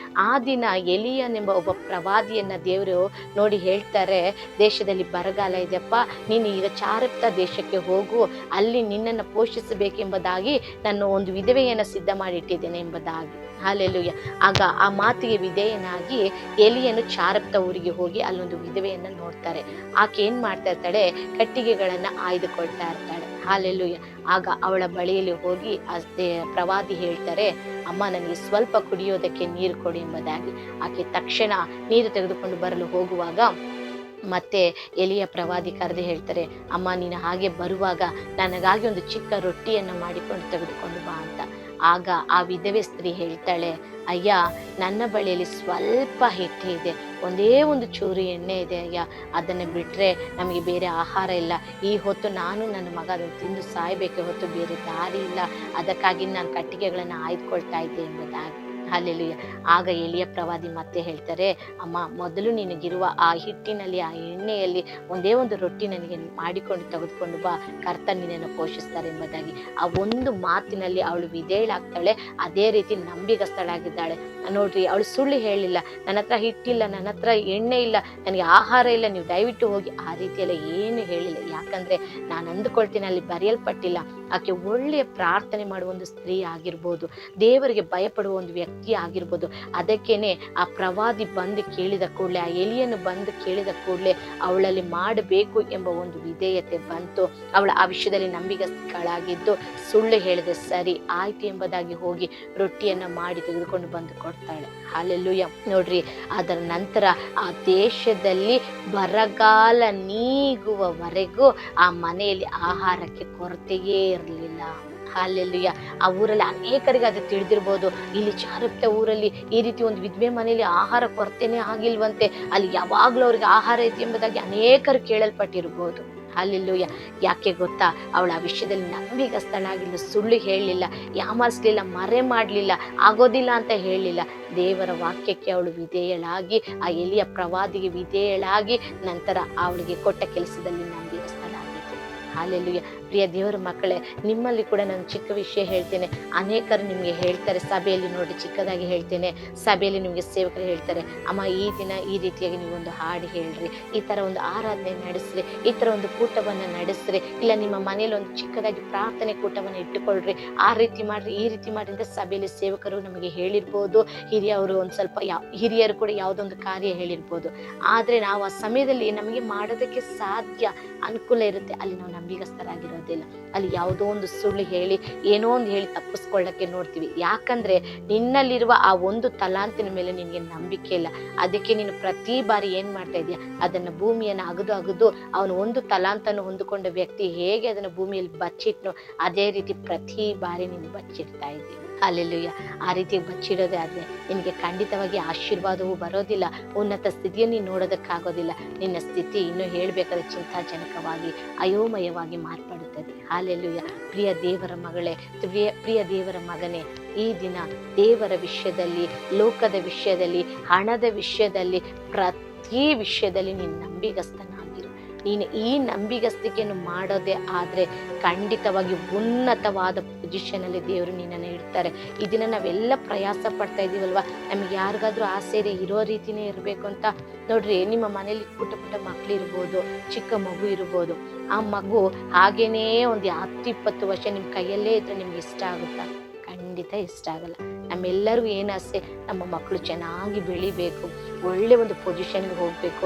ಆ ದಿನ ಎಲಿಯನೆಂಬ ಒಬ್ಬ ಪ್ರವಾದಿಯನ್ನ ದೇವರು ನೋಡಿ ಹೇಳ್ತಾರೆ, ದೇಶದಲ್ಲಿ ಬರಗಾಲ ಇದೆಯಪ್ಪ, ನೀನು ಈಗ ಚಾರೆಪ್ತ ದೇಶಕ್ಕೆ ಹೋಗು, ಅಲ್ಲಿ ನಿನ್ನನ್ನು ಪೋಷಿಸಬೇಕೆಂಬುದಾಗಿ ನಾನು ಒಂದು ವಿಧವೆಯನ್ನು ಸಿದ್ಧ ಮಾಡಿಟ್ಟಿದ್ದೇನೆ ಎಂಬುದಾಗಿ. ಅಲ್ಲೆಲ್ಲೂಯ್ಯ. ಆಗ ಆ ಮಾತಿಗೆ ವಿಧೇಯನಾಗಿ ಎಲಿಯನು ಚಾರೆಪ್ತ ಊರಿಗೆ ಹೋಗಿ ಅಲ್ಲೊಂದು ವಿಧವೆಯನ್ನು ನೋಡ್ತಾರೆ. ಆಕೆ ಏನ್ ಮಾಡ್ತಾ ಇರ್ತಾಳೆ, ಕಟ್ಟಿಗೆಗಳನ್ನ ಆಯ್ದುಕೊಳ್ತಾ ಇರ್ತಾಳೆ. ಅಲ್ಲೆಲ್ಲೂಯ್ಯ. ಆಗ ಅವಳ ಬಳಿಯಲ್ಲಿ ಹೋಗಿ ಪ್ರವಾದಿ ಹೇಳ್ತಾರೆ, ಅಮ್ಮ ನನಗೆ ಸ್ವಲ್ಪ ಕುಡಿಯೋದಕ್ಕೆ ನೀರು ಕೊಡಿ ಎಂಬುದಾಗಿ. ಆಕೆ ತಕ್ಷಣ ನೀರು ತೆಗೆದುಕೊಂಡು ಬರಲು ಹೋಗುವಾಗ ಮತ್ತೆ ಎಲಿಯ ಪ್ರವಾದಿ ಕರೆದು ಹೇಳ್ತಾರೆ, ಅಮ್ಮ ನೀನು ಹಾಗೆ ಬರುವಾಗ ನನಗಾಗಿ ಒಂದು ಚಿಕ್ಕ ರೊಟ್ಟಿಯನ್ನು ಮಾಡಿಕೊಂಡು ತೆಗೆದುಕೊಂಡು ಬಾ ಅಂತ. ಆಗ ಆ ವಿಧವೆ ಸ್ತ್ರೀ ಹೇಳ್ತಾಳೆ, ಅಯ್ಯ ನನ್ನ ಬಳಿಯಲ್ಲಿ ಸ್ವಲ್ಪ ಹಿಟ್ಟು ಇದೆ, ಒಂದೇ ಒಂದು ಚೂರು ಎಣ್ಣೆ ಇದೆ ಅಯ್ಯ, ಅದನ್ನು ಬಿಟ್ಟರೆ ನಮಗೆ ಬೇರೆ ಆಹಾರ ಇಲ್ಲ. ಈ ಹೊತ್ತು ನಾನು ನನ್ನ ಮಗ ಅದನ್ನು ತಿಂದು ಸಾಯಬೇಕೆ ಹೊತ್ತು ಬೇರೆ ದಾರಿ ಇಲ್ಲ, ಅದಕ್ಕಾಗಿ ನಾನು ಕಟ್ಟಿಗೆಗಳನ್ನು ಆಯ್ದುಕೊಳ್ತಾ ಇದ್ದೆ ಎಂಬುದಾಗಿ. ಅಲ್ಲೆಲ್ಲೂಯ್ಯ. ಆಗ ಎಲಿಯ ಪ್ರವಾದಿ ಮತ್ತೆ ಹೇಳ್ತಾರೆ, ಅಮ್ಮ ಮೊದಲು ನಿನಗಿರುವ ಆ ಹಿಟ್ಟಿನಲ್ಲಿ, ಆ ಎಣ್ಣೆಯಲ್ಲಿ ಒಂದೇ ಒಂದು ರೊಟ್ಟಿ ನನಗೆ ಮಾಡಿಕೊಂಡು ತೆಗೆದುಕೊಂಡು ಬಾ, ಕರ್ತನ ನಿನ್ನನ್ನು ಪೋಷಿಸ್ತಾರೆ ಎಂಬುದಾಗಿ. ಆ ಒಂದು ಮಾತಿನಲ್ಲಿ ಅವಳು ವಿಧೇಯಳಾಗ್ತಾಳೆ, ಅದೇ ರೀತಿ ನಂಬಿಗಸ್ತಳಾಗಿದ್ದಾಳೆ. ನೋಡ್ರಿ, ಅವಳು ಸುಳ್ಳು ಹೇಳಿಲ್ಲ, ನನ್ನ ಹತ್ರ ಹಿಟ್ಟಿಲ್ಲ, ನನ್ನ ಹತ್ರ ಎಣ್ಣೆ ಇಲ್ಲ, ನನಗೆ ಆಹಾರ ಇಲ್ಲ, ನೀವು ದಯವಿಟ್ಟು ಹೋಗಿ, ಆ ರೀತಿಯೆಲ್ಲ ಏನು ಹೇಳಿಲ್ಲ. ಯಾಕಂದ್ರೆ ನಾನು ಅಂದುಕೊಳ್ತೀನಿ ಅಲ್ಲಿ ಬರೆಯಲ್ಪಟ್ಟಿಲ್ಲ, ಆಕೆ ಒಳ್ಳೆಯ ಪ್ರಾರ್ಥನೆ ಮಾಡುವ ಒಂದು ಸ್ತ್ರೀ ಆಗಿರ್ಬೋದು, ದೇವರಿಗೆ ಭಯಪಡುವ ಒಂದು ವ್ಯಕ್ತಿ ಆಗಿರ್ಬೋದು. ಅದಕ್ಕೇನೆ ಆ ಪ್ರವಾದಿ ಬಂದು ಕೇಳಿದ ಕೂಡಲೇ, ಆ ಎಲಿಯನ್ನು ಬಂದು ಕೇಳಿದ ಕೂಡಲೇ ಅವಳಲ್ಲಿ ಮಾಡಬೇಕು ಎಂಬ ಒಂದು ವಿಧೇಯತೆ ಬಂತು. ಅವಳ ಆ ವಿಷಯದಲ್ಲಿ ನಂಬಿಗಸ್ತಳಾಗಿದ್ದು ಸುಳ್ಳು ಹೇಳಿದೆ, ಸರಿ ಆಯ್ತು ಎಂಬುದಾಗಿ ಹೋಗಿ ರೊಟ್ಟಿಯನ್ನ ಮಾಡಿ ತೆಗೆದುಕೊಂಡು ಬಂದು ಕೊಡ್ತಾಳೆ. ಹಲ್ಲೆಲೂಯಾ. ನೋಡ್ರಿ, ಅದರ ನಂತರ ಆ ದೇಶದಲ್ಲಿ ಬರಗಾಲ ನೀಗುವವರೆಗೂ ಆ ಮನೆಯಲ್ಲಿ ಆಹಾರಕ್ಕೆ ಕೊರತೆಯೇ ಇರಲಿಲ್ಲ. ಹಲ್ಲೆಲೂಯ. ಆ ಊರಲ್ಲಿ ಅನೇಕರಿಗೆ ಅದು ತಿಳಿದಿರ್ಬೋದು. ಇಲ್ಲಿ ಚಾರಪ್ತ ಊರಲ್ಲಿ ಈ ರೀತಿ ಒಂದು ವಿಧವೆ ಮನೆಯಲ್ಲಿ ಆಹಾರ ಕೊರತೆನೇ ಆಗಿಲ್ವಂತೆ, ಅಲ್ಲಿ ಯಾವಾಗ್ಲೂ ಅವ್ರಿಗೆ ಆಹಾರ ಇದೆ ಎಂಬುದಾಗಿ ಅನೇಕರು ಕೇಳಲ್ಪಟ್ಟಿರ್ಬೋದು. ಹಲ್ಲೆಲೂಯ. ಯಾಕೆ ಗೊತ್ತಾ? ಅವಳ ಆ ವಿಷಯದಲ್ಲಿ ನಂಬಿಗಸ್ತಳಾಗಿಲ್ಲ, ಸುಳ್ಳು ಹೇಳಲಿಲ್ಲ, ಯಾಮಾರಿಸ್ಲಿಲ್ಲ, ಮರೆ ಮಾಡಲಿಲ್ಲ, ಆಗೋದಿಲ್ಲ ಅಂತ ಹೇಳಲಿಲ್ಲ. ದೇವರ ವಾಕ್ಯಕ್ಕೆ ಅವಳು ವಿಧೇಯಳಾಗಿ, ಆ ಎಲಿಯ ಪ್ರವಾದಿಗೆ ವಿಧೇಯಳಾಗಿ, ನಂತರ ಅವಳಿಗೆ ಕೊಟ್ಟ ಕೆಲಸದಲ್ಲಿ ನಂಬಿಗಸ್ತಳಾಗಿತ್ತು. ಹಲ್ಲೆಲೂಯ. ಪ್ರಿಯ ದೇವರ ಮಕ್ಕಳೇ, ನಿಮ್ಮಲ್ಲಿ ಕೂಡ ನಾನು ಚಿಕ್ಕ ವಿಷಯ ಹೇಳ್ತೇನೆ. ಅನೇಕರು ನಿಮಗೆ ಹೇಳ್ತಾರೆ ಸಭೆಯಲ್ಲಿ, ನೋಡಿ ಚಿಕ್ಕದಾಗಿ ಹೇಳ್ತೇನೆ, ಸಭೆಯಲ್ಲಿ ನಿಮಗೆ ಸೇವಕರು ಹೇಳ್ತಾರೆ, ಅಮ್ಮ ಈ ದಿನ ಈ ರೀತಿಯಾಗಿ ನೀವು ಒಂದು ಹಾಡು ಹೇಳ್ರಿ, ಈ ಥರ ಒಂದು ಆರಾಧನೆ ನಡೆಸ್ರಿ, ಈ ಥರ ಒಂದು ಕೂಟವನ್ನು ನಡೆಸ್ರಿ, ಇಲ್ಲ ನಿಮ್ಮ ಮನೇಲಿ ಒಂದು ಚಿಕ್ಕದಾಗಿ ಪ್ರಾರ್ಥನೆ ಕೂಟವನ್ನು ಇಟ್ಟುಕೊಳ್ರಿ, ಆ ರೀತಿ ಮಾಡ್ರಿ, ಈ ರೀತಿ ಮಾಡ್ರಿ ಅಂತ ಸಭೆಯಲ್ಲಿ ಸೇವಕರು ನಮಗೆ ಹೇಳಿರ್ಬೋದು. ಹಿರಿಯವರು ಒಂದು ಸ್ವಲ್ಪ ಹಿರಿಯರು ಕೂಡ ಯಾವುದೊಂದು ಕಾರ್ಯ ಹೇಳಿರ್ಬೋದು. ಆದರೆ ನಾವು ಆ ಸಮಯದಲ್ಲಿ ನಮಗೆ ಮಾಡೋದಕ್ಕೆ ಸಾಧ್ಯ, ಅನುಕೂಲ ಇರುತ್ತೆ, ಅಲ್ಲಿ ನಾವು ನಂಬಿಗಸ್ತರಾಗಿರೋದಿಲ್ಲ. ಅಲ್ಲಿ ಯಾವುದೋ ಒಂದು ಸುಳ್ಳು ಹೇಳಿ, ಏನೋ ಒಂದು ಹೇಳಿ ತಪ್ಪಿಸ್ಕೊಳ್ಳಕ್ಕೆ ನೋಡ್ತೀವಿ. ಯಾಕಂದ್ರೆ ನಿನ್ನಲ್ಲಿರುವ ಆ ಒಂದು ತಲಾಂತಿನ ಮೇಲೆ ನಿನಗೆ ನಂಬಿಕೆ ಇಲ್ಲ. ಅದಕ್ಕೆ ನೀನು ಪ್ರತಿ ಬಾರಿ ಏನ್ ಮಾಡ್ತಾ ಇದೀಯ, ಅದನ್ನ ಭೂಮಿಯನ್ನು ಅಗದು ಅವನು ಒಂದು ತಲಾಂತನ್ನು ಹೊಂದಿಕೊಂಡ ವ್ಯಕ್ತಿ ಹೇಗೆ ಅದನ್ನು ಭೂಮಿಯಲ್ಲಿ ಬಚ್ಚಿಟ್ನೋ ಅದೇ ರೀತಿ ಪ್ರತಿ ಬಾರಿ ನೀನು ಬಚ್ಚಿಡ್ತಾ ಇದ್ದೀವಿ. ಹಲ್ಲೆಲೂಯ. ಆ ರೀತಿ ಬಚ್ಚಿಡೋದೇ ಆದ್ರೆ ನಿನಗೆ ಖಂಡಿತವಾಗಿ ಆಶೀರ್ವಾದವೂ ಬರೋದಿಲ್ಲ, ಉನ್ನತ ಸ್ಥಿತಿಯನ್ನು ನೀನು ನೋಡೋದಕ್ಕಾಗೋದಿಲ್ಲ. ನಿನ್ನ ಸ್ಥಿತಿ ಇನ್ನೂ ಹೇಳ್ಬೇಕಾದ್ರೆ ಚಿಂತಾಜನಕವಾಗಿ ಅಯೋಮಯವಾಗಿ ಮಾರ್ಪಡುತ್ತದೆ. ಹಲ್ಲೆಲೂಯ. ಪ್ರಿಯ ದೇವರ ಮಗಳೇ, ಪ್ರಿಯ ದೇವರ ಮಗನೇ, ಈ ದಿನ ದೇವರ ವಿಷಯದಲ್ಲಿ, ಲೋಕದ ವಿಷಯದಲ್ಲಿ, ಹಣದ ವಿಷಯದಲ್ಲಿ, ಪ್ರತಿ ವಿಷಯದಲ್ಲಿ ನೀನು ನಂಬಿಗಸ್ತನಾಗಿರು. ನೀನು ಈ ನಂಬಿಗಸ್ತಿಕೆಯನ್ನು ಮಾಡೋದೇ ಆದರೆ ಖಂಡಿತವಾಗಿ ಉನ್ನತವಾದ ಪೊಸಿಷನಲ್ಲಿ ದೇವರು ನಿನ್ನನ್ನು ಇಡ್ತಾರೆ. ಈ ದಿನ ನಾವೆಲ್ಲ ಪ್ರಯಾಸ ಪಡ್ತಾ ಇದ್ದೀವಲ್ವ, ನಮಗೆ ಯಾರಿಗಾದ್ರೂ ಆಸೆ ಇದೆ ಇರೋ ರೀತಿನೇ ಇರಬೇಕು ಅಂತ. ನೋಡ್ರಿ, ನಿಮ್ಮ ಮನೇಲಿ ಪುಟ್ಟ ಪುಟ್ಟ ಮಕ್ಳು ಇರ್ಬೋದು, ಚಿಕ್ಕ ಮಗು ಇರ್ಬೋದು. ಆ ಮಗು ಹಾಗೇನೇ ಒಂದು 10-20 ವರ್ಷ ನಿಮ್ಮ ಕೈಯಲ್ಲೇ ಇದ್ರೆ ನಿಮ್ಗೆ ಇಷ್ಟ ಆಗುತ್ತಾ? ಖಂಡಿತ ಇಷ್ಟ ಆಗಲ್ಲ. ನಮ್ಮೆಲ್ಲರಿಗೂ ಏನು ಆಸೆ, ನಮ್ಮ ಮಕ್ಕಳು ಚೆನ್ನಾಗಿ ಬೆಳಿಬೇಕು, ಒಳ್ಳೆ ಒಂದು ಪೊಸಿಷನ್ಗೆ ಹೋಗಬೇಕು,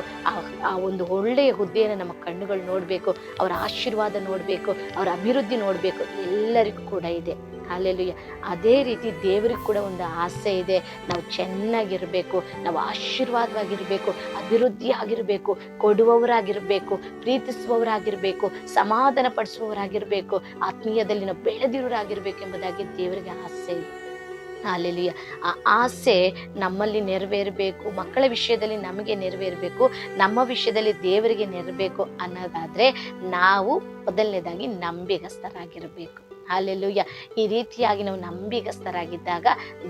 ಆ ಒಂದು ಒಳ್ಳೆಯ ಹುದ್ದೆಯನ್ನು ನಮ್ಮ ಕಣ್ಣುಗಳು ನೋಡಬೇಕು, ಅವರ ಆಶೀರ್ವಾದ ನೋಡಬೇಕು, ಅವರ ಅಭಿವೃದ್ಧಿ ನೋಡಬೇಕು. ಎಲ್ಲರಿಗೂ ಕೂಡ ಇದೆ. ಹಲ್ಲೆಲೂಯ. ಅದೇ ರೀತಿ ದೇವರಿಗೆ ಕೂಡ ಒಂದು ಆಸೆ ಇದೆ, ನಾವು ಚೆನ್ನಾಗಿರಬೇಕು, ನಾವು ಆಶೀರ್ವಾದವಾಗಿರಬೇಕು, ಅಭಿವೃದ್ಧಿ ಆಗಿರಬೇಕು, ಕೊಡುವವರಾಗಿರಬೇಕು, ಪ್ರೀತಿಸುವವರಾಗಿರಬೇಕು, ಸಮಾಧಾನ ಪಡಿಸುವವರಾಗಿರಬೇಕು, ಆತ್ಮೀಯದಲ್ಲಿ ನಾವು ಬೆಳೆದಿರೋರಾಗಿರ್ಬೇಕು ಎಂಬುದಾಗಿ ದೇವರಿಗೆ ಆಸೆ ಇದೆ. ಹಲ್ಲೆಲೂಯ. ಆ ಆಸೆ ನಮ್ಮಲ್ಲಿ ನೆರವೇರಬೇಕು, ಮಕ್ಕಳ ವಿಷಯದಲ್ಲಿ ನಮಗೆ ನೆರವೇರಬೇಕು, ನಮ್ಮ ವಿಷಯದಲ್ಲಿ ದೇವರಿಗೆ ನೆರವೇರಬೇಕು ಅನ್ನೋದಾದ್ರೆ ನಾವು ಮೊದಲನೇದಾಗಿ ನಂಬಿಗಸ್ತರಾಗಿರಬೇಕು. ಹಲ್ಲೆಲೂಯ. ಈ ರೀತಿಯಾಗಿ ನಾವು ನಂಬಿಗಸ್ತರಾಗಿದ್ದಾಗ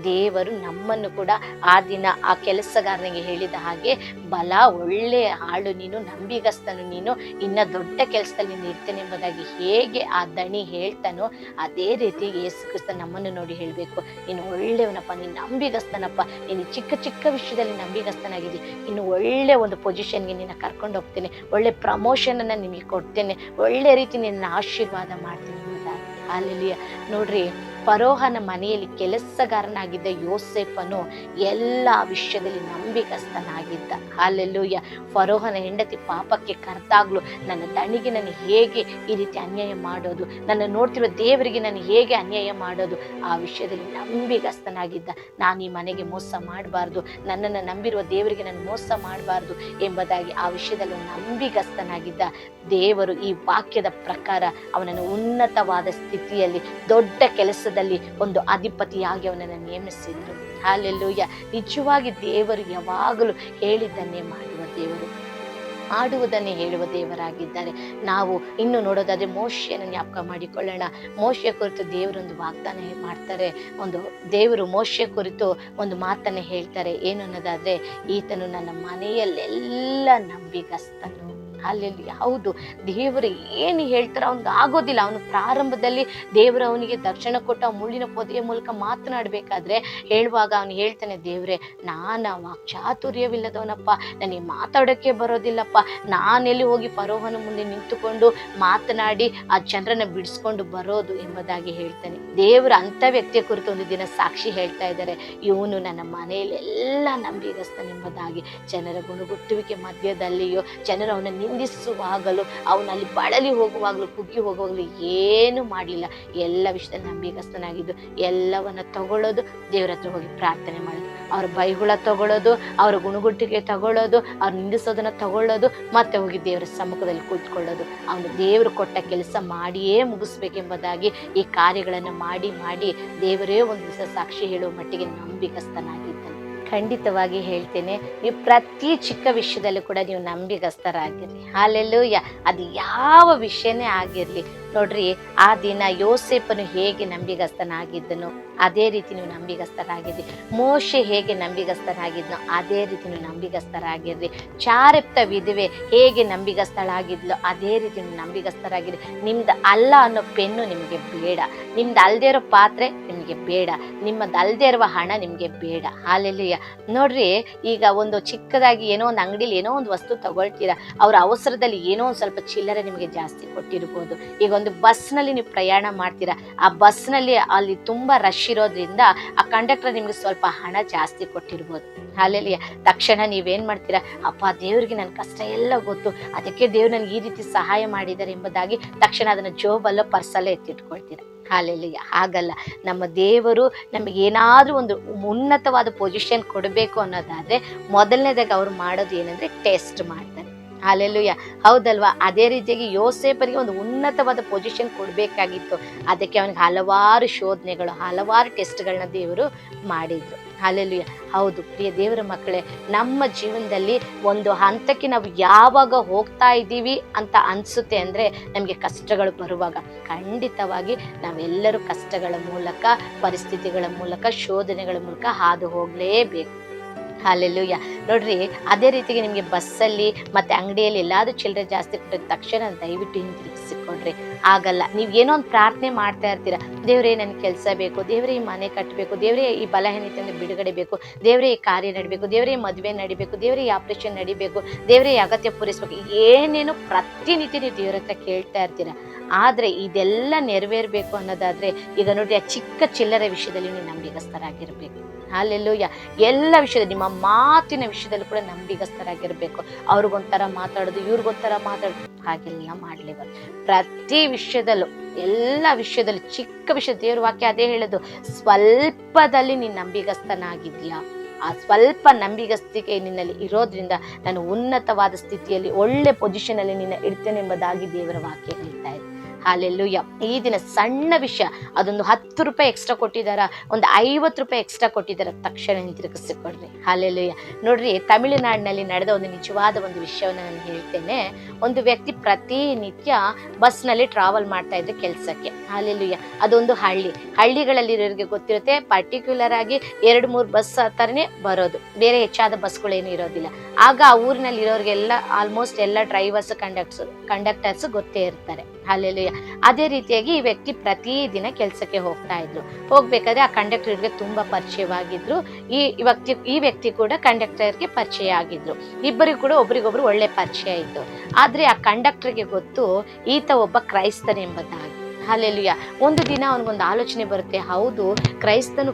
ದೇವರು ನಮ್ಮನ್ನು ಕೂಡ ಆ ದಿನ ಆ ಕೆಲಸಗಾರನಿಗೆ ಹೇಳಿದ ಹಾಗೆ, ಬಲ ಒಳ್ಳೆಯ ಆಳು ನೀನು, ನಂಬಿಗಸ್ತನು ನೀನು, ಇನ್ನ ದೊಡ್ಡ ಕೆಲಸದಲ್ಲಿ ನೀನು ಇರ್ತೇನೆ ಎಂಬುದಾಗಿ ಹೇಗೆ ಆ ದಣಿ ಹೇಳ್ತಾನೋ ಅದೇ ರೀತಿ ಯೇಸು ಕ್ರಿಸ್ತ ನಮ್ಮನ್ನು ನೋಡಿ ಹೇಳಬೇಕು, ನೀನು ಒಳ್ಳೆಯವನಪ್ಪ, ನೀನು ನಂಬಿಗಸ್ತನಪ್ಪ, ನೀನು ಚಿಕ್ಕ ಚಿಕ್ಕ ವಿಷಯದಲ್ಲಿ ನಂಬಿಗಸ್ತನಾಗಿದ್ದಿ, ಇನ್ನು ಒಳ್ಳೆ ಒಂದು ಪೊಸಿಷನ್ಗೆ ನಿನ್ನ ಕರ್ಕೊಂಡು ಹೋಗ್ತೇನೆ, ಒಳ್ಳೆ ಪ್ರಮೋಷನನ್ನು ನಿಮಗೆ ಕೊಡ್ತೇನೆ, ಒಳ್ಳೆ ರೀತಿ ನಿನ್ನ ಆಶೀರ್ವಾದ ಮಾಡ್ತೀನಿ. ಹಲ್ಲೆಲೂಯ. ನೋಡ್ರಿ, ಫರೋಹನ ಮನೆಯಲ್ಲಿ ಕೆಲಸಗಾರನಾಗಿದ್ದ ಯೋಸೇಫನು ಎಲ್ಲ ವಿಷಯದಲ್ಲಿ ನಂಬಿಗಸ್ತನಾಗಿದ್ದ. ಹಲ್ಲೆಲೂಯ. ಫರೋಹನ ಹೆಂಡತಿ ಪಾಪಕ್ಕೆ ಕರೆದಾಗ್ಲು, ನನ್ನ ದಣಿಗೆ ನಾನು ಹೇಗೆ ಈ ರೀತಿ ಅನ್ಯಾಯ ಮಾಡೋದು, ನನ್ನ ನೋಡ್ತಿರೋ ದೇವರಿಗೆ ನಾನು ಹೇಗೆ ಅನ್ಯಾಯ ಮಾಡೋದು, ಆ ವಿಷಯದಲ್ಲಿ ನಂಬಿಗಸ್ತನಾಗಿದ್ದ. ನಾನು ಈ ಮನೆಗೆ ಮೋಸ ಮಾಡಬಾರ್ದು, ನನ್ನನ್ನು ನಂಬಿರುವ ದೇವರಿಗೆ ನಾನು ಮೋಸ ಮಾಡಬಾರ್ದು ಎಂಬುದಾಗಿ ಆ ವಿಷಯದಲ್ಲಿ ನಂಬಿಗಸ್ತನಾಗಿದ್ದ. ದೇವರು ಈ ವಾಕ್ಯದ ಪ್ರಕಾರ ಅವನನ್ನು ಉನ್ನತವಾದ ಸ್ಥಿತಿಯಲ್ಲಿ, ದೊಡ್ಡ ಕೆಲಸದಲ್ಲಿ ಒಂದು ಅಧಿಪತಿಯಾಗಿ ಅವನನ್ನು ನೇಮಿಸಿದ್ರು. ಹಲ್ಲೆಲೂಯ. ನಿಜವಾಗಿ ದೇವರು ಯಾವಾಗಲೂ ಹೇಳಿದ್ದನ್ನೇ ಮಾಡುವ ದೇವರು, ಮಾಡುವುದನ್ನೇ ಹೇಳುವ ದೇವರಾಗಿದ್ದಾರೆ. ನಾವು ಇನ್ನು ನೋಡೋದಾದ್ರೆ ಮೋಶೆಯನ್ನು ಜ್ಞಾಪಕ ಮಾಡಿಕೊಳ್ಳೋಣ. ಮೋಶೆ ಕುರಿತು ದೇವರೊಂದು ವಾಗ್ದಾನ ಮಾಡ್ತಾರೆ. ದೇವರು ಮೋಶೆ ಕುರಿತು ಒಂದು ಮಾತನ್ನ ಹೇಳ್ತಾರೆ. ಏನು ಅನ್ನೋದಾದ್ರೆ, ಈತನು ನನ್ನ ಮನೆಯಲ್ಲೆಲ್ಲ ನಂಬಿಗಸ್ತನು. ಅಲ್ಲಿ ಹೌದು, ದೇವರು ಏನು ಹೇಳ್ತಾರೋ ಅವ್ನಿಗೆ ಆಗೋದಿಲ್ಲ. ಅವನು ಪ್ರಾರಂಭದಲ್ಲಿ ದೇವರು ಅವನಿಗೆ ದರ್ಶನ ಕೊಟ್ಟು ಆ ಮುಳ್ಳಿನ ಪೊದೆಯ ಮೂಲಕ ಮಾತನಾಡಬೇಕಾದ್ರೆ ಹೇಳುವಾಗ ಅವನು ಹೇಳ್ತಾನೆ, ದೇವ್ರೆ ನಾನು ವಾಕ್ಚಾತುರ್ಯವಿಲ್ಲದವನಪ್ಪ, ನನಗೆ ಮಾತಾಡೋಕ್ಕೆ ಬರೋದಿಲ್ಲಪ್ಪ, ನಾನೆಲ್ಲಿ ಹೋಗಿ ಫರೋಹನ ಮುಂದೆ ನಿಂತುಕೊಂಡು ಮಾತನಾಡಿ ಆ ಜನರನ್ನ ಬಿಡಿಸ್ಕೊಂಡು ಬರೋದು ಎಂಬುದಾಗಿ ಹೇಳ್ತಾನೆ. ದೇವರು ಅಂಥ ವ್ಯಕ್ತಿಯ ಕುರಿತು ಒಂದು ದಿನ ಸಾಕ್ಷಿ ಹೇಳ್ತಾ ಇದ್ದಾರೆ, ಇವನು ನನ್ನ ಮನೆಯಲ್ಲೆಲ್ಲ ನಂಬಿಗಸ್ತನೆಂಬುದಾಗಿ. ಜನರ ಗುಣಗುಟ್ಟುವಿಕೆ ಮಧ್ಯದಲ್ಲಿಯೋ, ಜನರು ಅವನ ನಿಂದಿಸುವಾಗಲೂ, ಅವನಲ್ಲಿ ಬಳಲಿ ಹೋಗುವಾಗಲೂ, ಕುಗ್ಗಿ ಹೋಗುವಾಗಲೂ ಏನು ಮಾಡಲಿಲ್ಲ. ಎಲ್ಲ ವಿಷಯದಲ್ಲಿ ನಂಬಿಗಸ್ತನಾಗಿದ್ದು ಎಲ್ಲವನ್ನ ತಗೊಳ್ಳೋದು, ದೇವರ ಹತ್ರ ಹೋಗಿ ಪ್ರಾರ್ಥನೆ ಮಾಡೋದು, ಅವ್ರ ಬೈಗುಳ ತಗೊಳ್ಳೋದು, ಅವರ ಗುಣಗುಟ್ಟಿಗೆ ತಗೊಳ್ಳೋದು, ಅವ್ರು ನಿಂದಿಸೋದನ್ನ ತಗೊಳ್ಳೋದು, ಮತ್ತೆ ಹೋಗಿ ದೇವರ ಸಮ್ಮುಖದಲ್ಲಿ ಕೂತ್ಕೊಳ್ಳೋದು. ಅವನು ದೇವರು ಕೊಟ್ಟ ಕೆಲಸ ಮಾಡಿಯೇ ಮುಗಿಸ್ಬೇಕೆಂಬುದಾಗಿ ಈ ಕಾರ್ಯಗಳನ್ನು ಮಾಡಿ ಮಾಡಿ ದೇವರೇ ಒಂದು ದಿವಸ ಸಾಕ್ಷಿ ಹೇಳುವ ಮಟ್ಟಿಗೆ ನಂಬಿಗಸ್ತನಾಗಿದ್ದಾನೆ. ಖಂಡಿತವಾಗಿ ಹೇಳ್ತೇನೆ, ನೀವು ಪ್ರತಿ ಚಿಕ್ಕ ವಿಷಯದಲ್ಲೂ ಕೂಡ ನೀವು ನಂಬಿಗಸ್ತರಾಗಿರ್ರಿ. ಹಲ್ಲೆಲೂಯಾ. ಅದು ಯಾವ ವಿಷಯನೇ ಆಗಿರಲಿ ನೋಡ್ರಿ, ಆ ದಿನ ಯೋಸೇಫನು ಹೇಗೆ ನಂಬಿಗಸ್ತನಾಗಿದ್ದನೋ ಅದೇ ರೀತಿ ನೀವು ನಂಬಿಗಸ್ತರಾಗಿರ್ರಿ. ಮೋಶೆ ಹೇಗೆ ನಂಬಿಗಸ್ತನಾಗಿದ್ನೋ ಅದೇ ರೀತಿ ನೀವು ನಂಬಿಗಸ್ತರಾಗಿರ್ರಿ. ಚಾರೆಪ್ತ ವಿಧವೆ ಹೇಗೆ ನಂಬಿಗಸ್ತಳಾಗಿದ್ಲೋ ಅದೇ ರೀತಿ ನೀವು ನಂಬಿಗಸ್ತರಾಗಿರ್ರಿ. ನಿಮ್ದು ಅಲ್ಲ ಅನ್ನೋ ಪೆನ್ನು ನಿಮಗೆ ಬೇಡ, ನಿಮ್ದು ಅಲ್ದೇ ಇರೋ ಪಾತ್ರೆ ನಿಮಗೆ ಬೇಡ, ನಿಮ್ಮದು ಅಲ್ದೇ ಇರುವ ಹಣ ನಿಮಗೆ ಬೇಡ. ಹಾಲೆಲ್ಲೂಯ. ನೋಡ್ರಿ, ಈಗ ಒಂದು ಚಿಕ್ಕದಾಗಿ ಏನೋ ಒಂದು ಅಂಗಡಿಲಿ ಏನೋ ಒಂದು ವಸ್ತು ತಗೊಳ್ತೀರಾ, ಅವ್ರ ಅವಸರದಲ್ಲಿ ಏನೋ ಒಂದು ಸ್ವಲ್ಪ ಚಿಲ್ಲರೆ ನಿಮಗೆ ಜಾಸ್ತಿ ಕೊಟ್ಟಿರ್ಬೋದು. ಈಗ ಒಂದು ಬಸ್ನಲ್ಲಿ ನೀವು ಪ್ರಯಾಣ ಮಾಡ್ತೀರಾ, ಆ ಬಸ್ನಲ್ಲಿ ಅಲ್ಲಿ ತುಂಬಾ ರಶ್ ಇರೋದ್ರಿಂದ ಆ ಕಂಡಕ್ಟರ್ ನಿಮ್ಗೆ ಸ್ವಲ್ಪ ಹಣ ಜಾಸ್ತಿ ಕೊಟ್ಟಿರ್ಬೋದು. ಹಾಲೆಲ್ಲೂಯ. ತಕ್ಷಣ ನೀವೇನ್ ಮಾಡ್ತೀರಾ, ಅಪ್ಪ ದೇವ್ರಿಗೆ ನನ್ನ ಕಷ್ಟ ಎಲ್ಲ ಗೊತ್ತು, ಅದಕ್ಕೆ ದೇವ್ರು ನನಗೆ ಈ ರೀತಿ ಸಹಾಯ ಮಾಡಿದ್ದಾರೆ ಎಂಬುದಾಗಿ ತಕ್ಷಣ ಅದನ್ನ ಜೋಬಲ್ಲೋ ಪರ್ಸಲ್ಲೇ ಎತ್ತಿಟ್ಕೊಳ್ತೀರಾ. ಹಾಲೆಲ್ಲೂಯ. ಹಾಗಲ್ಲ, ನಮ್ಮ ದೇವರು ನಮಗೆ ಏನಾದ್ರೂ ಒಂದು ಉನ್ನತವಾದ ಪೊಸಿಷನ್ ಕೊಡಬೇಕು ಅನ್ನೋದಾದ್ರೆ ಮೊದಲನೇದಾಗಿ ಅವ್ರು ಮಾಡೋದು ಏನಂದ್ರೆ ಟೆಸ್ಟ್ ಮಾಡ್ತಾರೆ. ಹಾಲೆಲ್ಲೂಯ. ಹೌದಲ್ವಾ? ಅದೇ ರೀತಿಯಾಗಿ ಯೋಸೇಫನಿಗೆ ಒಂದು ಉನ್ನತವಾದ ಪೊಸಿಷನ್ ಕೊಡಬೇಕಾಗಿತ್ತು. ಅದಕ್ಕೆ ಅವನಿಗೆ ಹಲವಾರು ಶೋಧನೆಗಳು, ಹಲವಾರು ಟೆಸ್ಟ್ಗಳನ್ನ ದೇವರು ಮಾಡಿದ್ರು. ಹಾಲೆಲ್ಲೂಯ. ಹೌದು ಪ್ರಿಯ ದೇವರ ಮಕ್ಕಳೇ, ನಮ್ಮ ಜೀವನದಲ್ಲಿ ಒಂದು ಹಂತಕ್ಕೆ ನಾವು ಯಾವಾಗ ಹೋಗ್ತಾ ಇದ್ದೀವಿ ಅಂತ ಅನ್ಸುತ್ತೆ ಅಂದ್ರೆ ನಮಗೆ ಕಷ್ಟಗಳು ಬರುವಾಗ, ಖಂಡಿತವಾಗಿ ನಾವೆಲ್ಲರೂ ಕಷ್ಟಗಳ ಮೂಲಕ, ಪರಿಸ್ಥಿತಿಗಳ ಮೂಲಕ, ಶೋಧನೆಗಳ ಮೂಲಕ ಹಾದು ಹೋಗ್ಲೇಬೇಕು. ಹಾಲೆಲ್ಲೂಯ. ನೋಡ್ರಿ, ಅದೇ ರೀತಿಗೆ ನಿಮಗೆ ಬಸ್ಸಲ್ಲಿ ಮತ್ತೆ ಅಂಗಡಿಯಲ್ಲಿ ಎಲ್ಲಾದ್ರೂ ಚಿಲ್ಲರೆ ಜಾಸ್ತಿ ಕೊಟ್ಟಿದ ತಕ್ಷಣ ದಯವಿಟ್ಟು ಹಿಂತಿರುಗಿಸಿಕೊಡ್ರಿ. ಆಗಲ್ಲ, ನೀವು ಏನೋ ಒಂದು ಪ್ರಾರ್ಥನೆ ಮಾಡ್ತಾ ಇರ್ತೀರಾ, ದೇವರೇ ನನ್ಗೆ ಕೆಲಸ ಬೇಕು, ದೇವರೇ ಈ ಮನೆ ಕಟ್ಟಬೇಕು, ದೇವರೇ ಈ ಬಲಹೀನತೆಯಿಂದ ಬಿಡುಗಡೆ ಬೇಕು, ದೇವರೇ ಈ ಕಾರ್ಯ ನಡಿಬೇಕು, ದೇವರೇ ಮದುವೆ ನಡಿಬೇಕು, ದೇವರೇ ಈ ಆಪರೇಷನ್ ನಡಿಬೇಕು, ದೇವರೇ ಈ ಅಗತ್ಯ ಪೂರೈಸ್ಬೇಕು, ಏನೇನೋ ಪ್ರತಿನಿತ್ಯ ನೀವು ದೇವ್ರ ಹತ್ರ ಕೇಳ್ತಾ ಇರ್ತೀರಾ. ಆದ್ರೆ ಇದೆಲ್ಲ ನೆರವೇರ್ಬೇಕು ಅನ್ನೋದಾದ್ರೆ ಈಗ ನೋಡಿ, ಆ ಚಿಕ್ಕ ಚಿಲ್ಲರೆ ವಿಷಯದಲ್ಲಿ ನೀವು ನಂಬಿಗಸ್ತರಾಗಿರ್ಬೇಕು. ಹಾಲೆಲ್ಲೂಯ. ಎಲ್ಲ ವಿಷಯದಲ್ಲಿ, ನಿಮ್ಮ ಮಾತಿನ ವಿಷಯದಲ್ಲೂ ಕೂಡ ನಂಬಿಗಸ್ತರಾಗಿರ್ಬೇಕು. ಅವ್ರಿಗೊಂಥರ ಮಾತಾಡೋದು, ಇವ್ರಿಗೊಂಥರ ಮಾತಾಡೋದು, ಹಾಗೆಲ್ಲ ಮಾಡ್ಲೇಬಾರ್ದು. ಪ್ರತಿ ವಿಷಯದಲ್ಲೂ, ಎಲ್ಲ ವಿಷಯದಲ್ಲೂ, ಚಿಕ್ಕ ವಿಷಯ, ದೇವ್ರ ವಾಕ್ಯ ಅದೇ ಹೇಳೋದು, ಸ್ವಲ್ಪದಲ್ಲಿ ನೀನು ನಂಬಿಗಸ್ತನಾಗಿದ್ಯಾ, ಆ ಸ್ವಲ್ಪ ನಂಬಿಗಸ್ತಿಕೆ ನಿನ್ನಲ್ಲಿ ಇರೋದ್ರಿಂದ ನಾನು ಉನ್ನತವಾದ ಸ್ಥಿತಿಯಲ್ಲಿ, ಒಳ್ಳೆ ಪೊಸಿಷನ್ ಅಲ್ಲಿ ನಿನ್ನ ಇಡ್ತೇನೆ ಎಂಬುದಾಗಿ ದೇವರ ವಾಕ್ಯ ಹೇಳ್ತಾ ಇದೆ. ಹಾಲೆಲ್ಲೂಯ. ಈ ದಿನ ಸಣ್ಣ ವಿಷಯ, ಅದೊಂದು 10 ರೂಪಾಯಿ ಎಕ್ಸ್ಟ್ರಾ ಕೊಟ್ಟಿದಾರ, ಒಂದು 50 ರೂಪಾಯಿ ಎಕ್ಸ್ಟ್ರಾ ಕೊಟ್ಟಿದಾರ, ತಕ್ಷಣ ಹಿಂತಿರುಗಿಸಿಕೊಡ್ರಿ. ಹಾಲೆಲ್ಲೂಯ. ನೋಡ್ರಿ, ತಮಿಳುನಾಡಿನಲ್ಲಿ ನಡೆದ ಒಂದು ನಿಜವಾದ ಒಂದು ವಿಷಯವನ್ನು ನಾನು ಹೇಳ್ತೇನೆ. ಒಂದು ವ್ಯಕ್ತಿ ಪ್ರತಿನಿತ್ಯ ಬಸ್ನಲ್ಲಿ ಟ್ರಾವೆಲ್ ಮಾಡ್ತಾ ಇದ್ರೆ ಕೆಲ್ಸಕ್ಕೆ. ಹಾಲೆಲ್ಲೂಯ. ಅದೊಂದು ಹಳ್ಳಿಗಳಲ್ಲಿರೋರಿಗೆ ಗೊತ್ತಿರುತ್ತೆ, ಪರ್ಟಿಕ್ಯುಲರ್ ಆಗಿ 2-3 ಬಸ್ ತರನೇ ಬರೋದು, ಬೇರೆ ಹೆಚ್ಚಾದ ಬಸ್ಗಳೇನು ಇರೋದಿಲ್ಲ. ಆಗ ಆ ಊರಿನಲ್ಲಿ ಇರೋರಿಗೆಲ್ಲ ಆಲ್ಮೋಸ್ಟ್ ಎಲ್ಲ ಡ್ರೈವರ್ಸ್, ಕಂಡಕ್ಟರ್ಸ್ ಗೊತ್ತೇ ಇರ್ತಾರೆ. ಹಾಲೆಲ್ಲೂಯ. ಅದೇ ರೀತಿಯಾಗಿ ಈ ವ್ಯಕ್ತಿ ಪ್ರತಿದಿನ ಕೆಲಸಕ್ಕೆ ಹೋಗ್ತಾ ಇದ್ರು. ಹೋಗ್ಬೇಕಾದ್ರೆ ಆ ಕಂಡಕ್ಟರ್ಗೆ ತುಂಬಾ ಪರಿಚಯವಾಗಿದ್ರು. ಈ ವ್ಯಕ್ತಿ ಕೂಡ ಕಂಡಕ್ಟರ್ಗೆ ಪರಿಚಯ ಆಗಿದ್ರು. ಇಬ್ಬರಿಗೂ ಕೂಡ ಒಬ್ರಿಗೊಬ್ರು ಒಳ್ಳೆ ಪರಿಚಯ ಇತ್ತು. ಆದ್ರೆ ಆ ಕಂಡಕ್ಟರ್ಗೆ ಗೊತ್ತು ಈತ ಒಬ್ಬ ಕ್ರೈಸ್ತನೆಂಬುದಾಗಿ. ಹಾಲೆಲ್ಲೂಯ. ಒಂದು ದಿನ ಅವನಿಗೊಂದು ಆಲೋಚನೆ ಬರುತ್ತೆ, ಹೌದು, ಕ್ರೈಸ್ತನು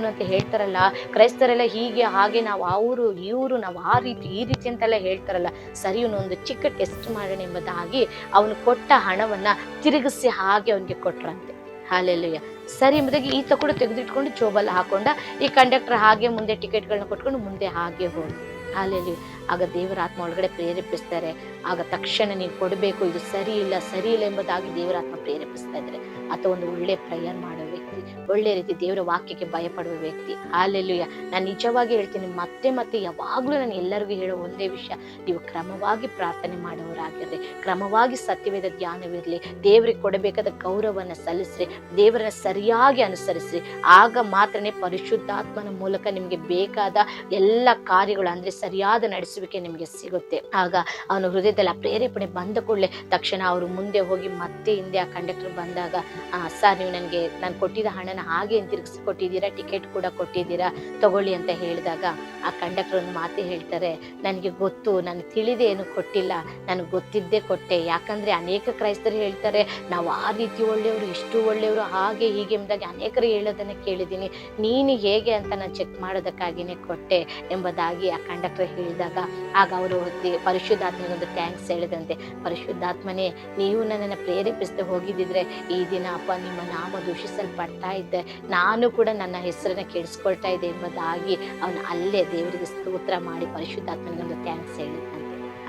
ಅಂತ ಹೇಳ್ತಾರಲ್ಲ, ಕ್ರೈಸ್ತರೆಲ್ಲ ಹೀಗೆ ಹಾಗೆ, ನಾವು ಅವರು ಇವರು, ನಾವು ಆ ರೀತಿ ಈ ರೀತಿ ಅಂತೆಲ್ಲ ಹೇಳ್ತಾರಲ್ಲ, ಸರಿ ಒಂದು ಚಿಕ್ಕ ಟೆಸ್ಟ್ ಮಾಡೋಣ ಎಂಬುದಾಗಿ ಅವನು ಕೊಟ್ಟ ಹಣವನ್ನ ತಿರುಗಿಸಿ ಹಾಗೆ ಅವನಿಗೆ ಕೊಟ್ರಂತೆ. ಹಾಲೆಲ್ಲೂಯ. ಸರಿ ಎಂಬುದಾಗಿ ಈತ ಕೂಡ ತೆಗೆದಿಟ್ಕೊಂಡು ಜೋಬಲ್ಲಿ ಹಾಕೊಂಡ. ಈ ಕಂಡಕ್ಟರ್ ಹಾಗೆ ಮುಂದೆ ಟಿಕೆಟ್ಗಳನ್ನ ಕೊಟ್ಕೊಂಡು ಮುಂದೆ ಹಾಗೆ ಹೋಗಿ. ಹಾಲೆಲ್ಲೂಯ. ಆಗ ದೇವರ ಆತ್ಮ ಒಳಗಡೆ ಪ್ರೇರೇಪಿಸ್ತಾರೆ. ಆಗ ತಕ್ಷಣ ನೀವು ಕೊಡಬೇಕು, ಇದು ಸರಿ ಇಲ್ಲ ಎಂಬುದಾಗಿ ದೇವರ ಆತ್ಮ ಪ್ರೇರೇಪಿಸ್ತಾ ಇದ್ದಾರೆ. ಅಥವಾ ಒಂದು ಒಳ್ಳೆ ಪ್ರೇಯರ್ ಮಾಡೋ ವ್ಯಕ್ತಿ, ಒಳ್ಳೆ ರೀತಿ ದೇವರ ವಾಕ್ಯಕ್ಕೆ ಭಯಪಡುವ ವ್ಯಕ್ತಿ. ಹಾಲೆಲೂಯ. ನಾನು ನಿಜವಾಗಿ ಹೇಳ್ತೀನಿ, ಮತ್ತೆ ಮತ್ತೆ ಯಾವಾಗಲೂ ನಾನು ಎಲ್ಲರಿಗೂ ಹೇಳೋ ಒಂದೇ ವಿಷಯ, ನೀವು ಕ್ರಮವಾಗಿ ಪ್ರಾರ್ಥನೆ ಮಾಡೋರಾಗಿರ್ರಿ, ಕ್ರಮವಾಗಿ ಸತ್ಯವೇದ ಧ್ಯಾನವಿರಲಿ, ದೇವರಿಗೆ ಕೊಡಬೇಕಾದ ಗೌರವವನ್ನು ಸಲ್ಲಿಸ್ರಿ, ದೇವರನ್ನ ಸರಿಯಾಗಿ ಅನುಸರಿಸ್ರಿ. ಆಗ ಮಾತ್ರನೇ ಪರಿಶುದ್ಧಾತ್ಮನ ಮೂಲಕ ನಿಮಗೆ ಬೇಕಾದ ಎಲ್ಲ ಕಾರ್ಯಗಳು ಅಂದ್ರೆ ಸರಿಯಾದ ನಡೆಸುವಿಕೆ ನಿಮಗೆ ಸಿಗುತ್ತೆ. ಆಗ ಅವನು ಹೃದಯದಲ್ಲಿ ಆ ಪ್ರೇರೇಪಣೆ ಬಂದ ಕೂಡಲೇ ತಕ್ಷಣ ಅವರು ಮುಂದೆ ಹೋಗಿ ಮತ್ತೆ ಹಿಂದೆ ಆ ಕಂಡಕ್ಟರ್ ಬಂದಾಗ, ಸರ್ ನೀವು ನಾನು ಕೊಟ್ಟಿದ್ದ ಹಣನ ಹಾಗೆ ಹಿಂತಿರುಗಿಸಿ ಕೊಟ್ಟಿದ್ದೀರಾ, ಟಿಕೆಟ್ ಕೂಡ ಕೊಟ್ಟಿದ್ದೀರಾ, ತಗೊಳ್ಳಿ ಅಂತ ಹೇಳಿದಾಗ ಆ ಕಂಡಕ್ಟರ್ ಒಂದು ಮಾತೇ ಹೇಳ್ತಾರೆ, ನನಗೆ ಗೊತ್ತು, ನಾನು ತಿಳಿದೇ ಏನು ಕೊಟ್ಟಿಲ್ಲ, ನನಗೆ ಗೊತ್ತಿದ್ದೇ ಕೊಟ್ಟೆ. ಯಾಕಂದ್ರೆ ಅನೇಕ ಕ್ರೈಸ್ತರು ಹೇಳ್ತಾರೆ ನಾವು ಆ ರೀತಿ ಒಳ್ಳೆಯವರು, ಎಷ್ಟು ಒಳ್ಳೆಯವರು, ಹಾಗೆ ಹೀಗೆ ಎಂದಾಗ ಅನೇಕರು ಹೇಳೋದನ್ನ ಕೇಳಿದ್ದೀನಿ, ನೀನು ಹೇಗೆ ಅಂತ ನಾನು ಚೆಕ್ ಮಾಡೋದಕ್ಕಾಗಿನೇ ಕೊಟ್ಟೆ ಎಂಬುದಾಗಿ ಆ ಕಂಡಕ್ಟರ್ ಹೇಳಿದಾಗ ಆಗ ಅವರು ಪರಿಶುದ್ಧಾತ್ಮನಿಗೊಂದು ಥ್ಯಾಂಕ್ಸ್ ಹೇಳಿದಂತೆ, ಪರಿಶುದ್ಧಾತ್ಮನೇ ನೀವು ನನ್ನನ್ನು ಪ್ರೇರೇಪಿಸದೆ ಹೋಗಿದ್ದಿದ್ರೆ ಈ ದಿನ ಅಪ್ಪ ನಿಮ್ಮ ನಾಮ ದೂಷಿಸಲ್ಪಡ್ತಾ ಇದ್ದೆ, ನಾನು ಕೂಡ ನನ್ನ ಹೆಸರನ್ನ ಕೆಡಿಸ್ಕೊಳ್ತಾ ಇದ್ದೆ ಎಂಬುದಾಗಿ ಅವನು ಅಲ್ಲೇ ದೇವರಿಗೆ ಸ್ತೋತ್ರ ಮಾಡಿ ಪರಿಶುದ್ಧಾತ್ಮನಿಗೊಂದು ಥ್ಯಾಂಕ್ಸ್ ಹೇಳಿದಂತೆ.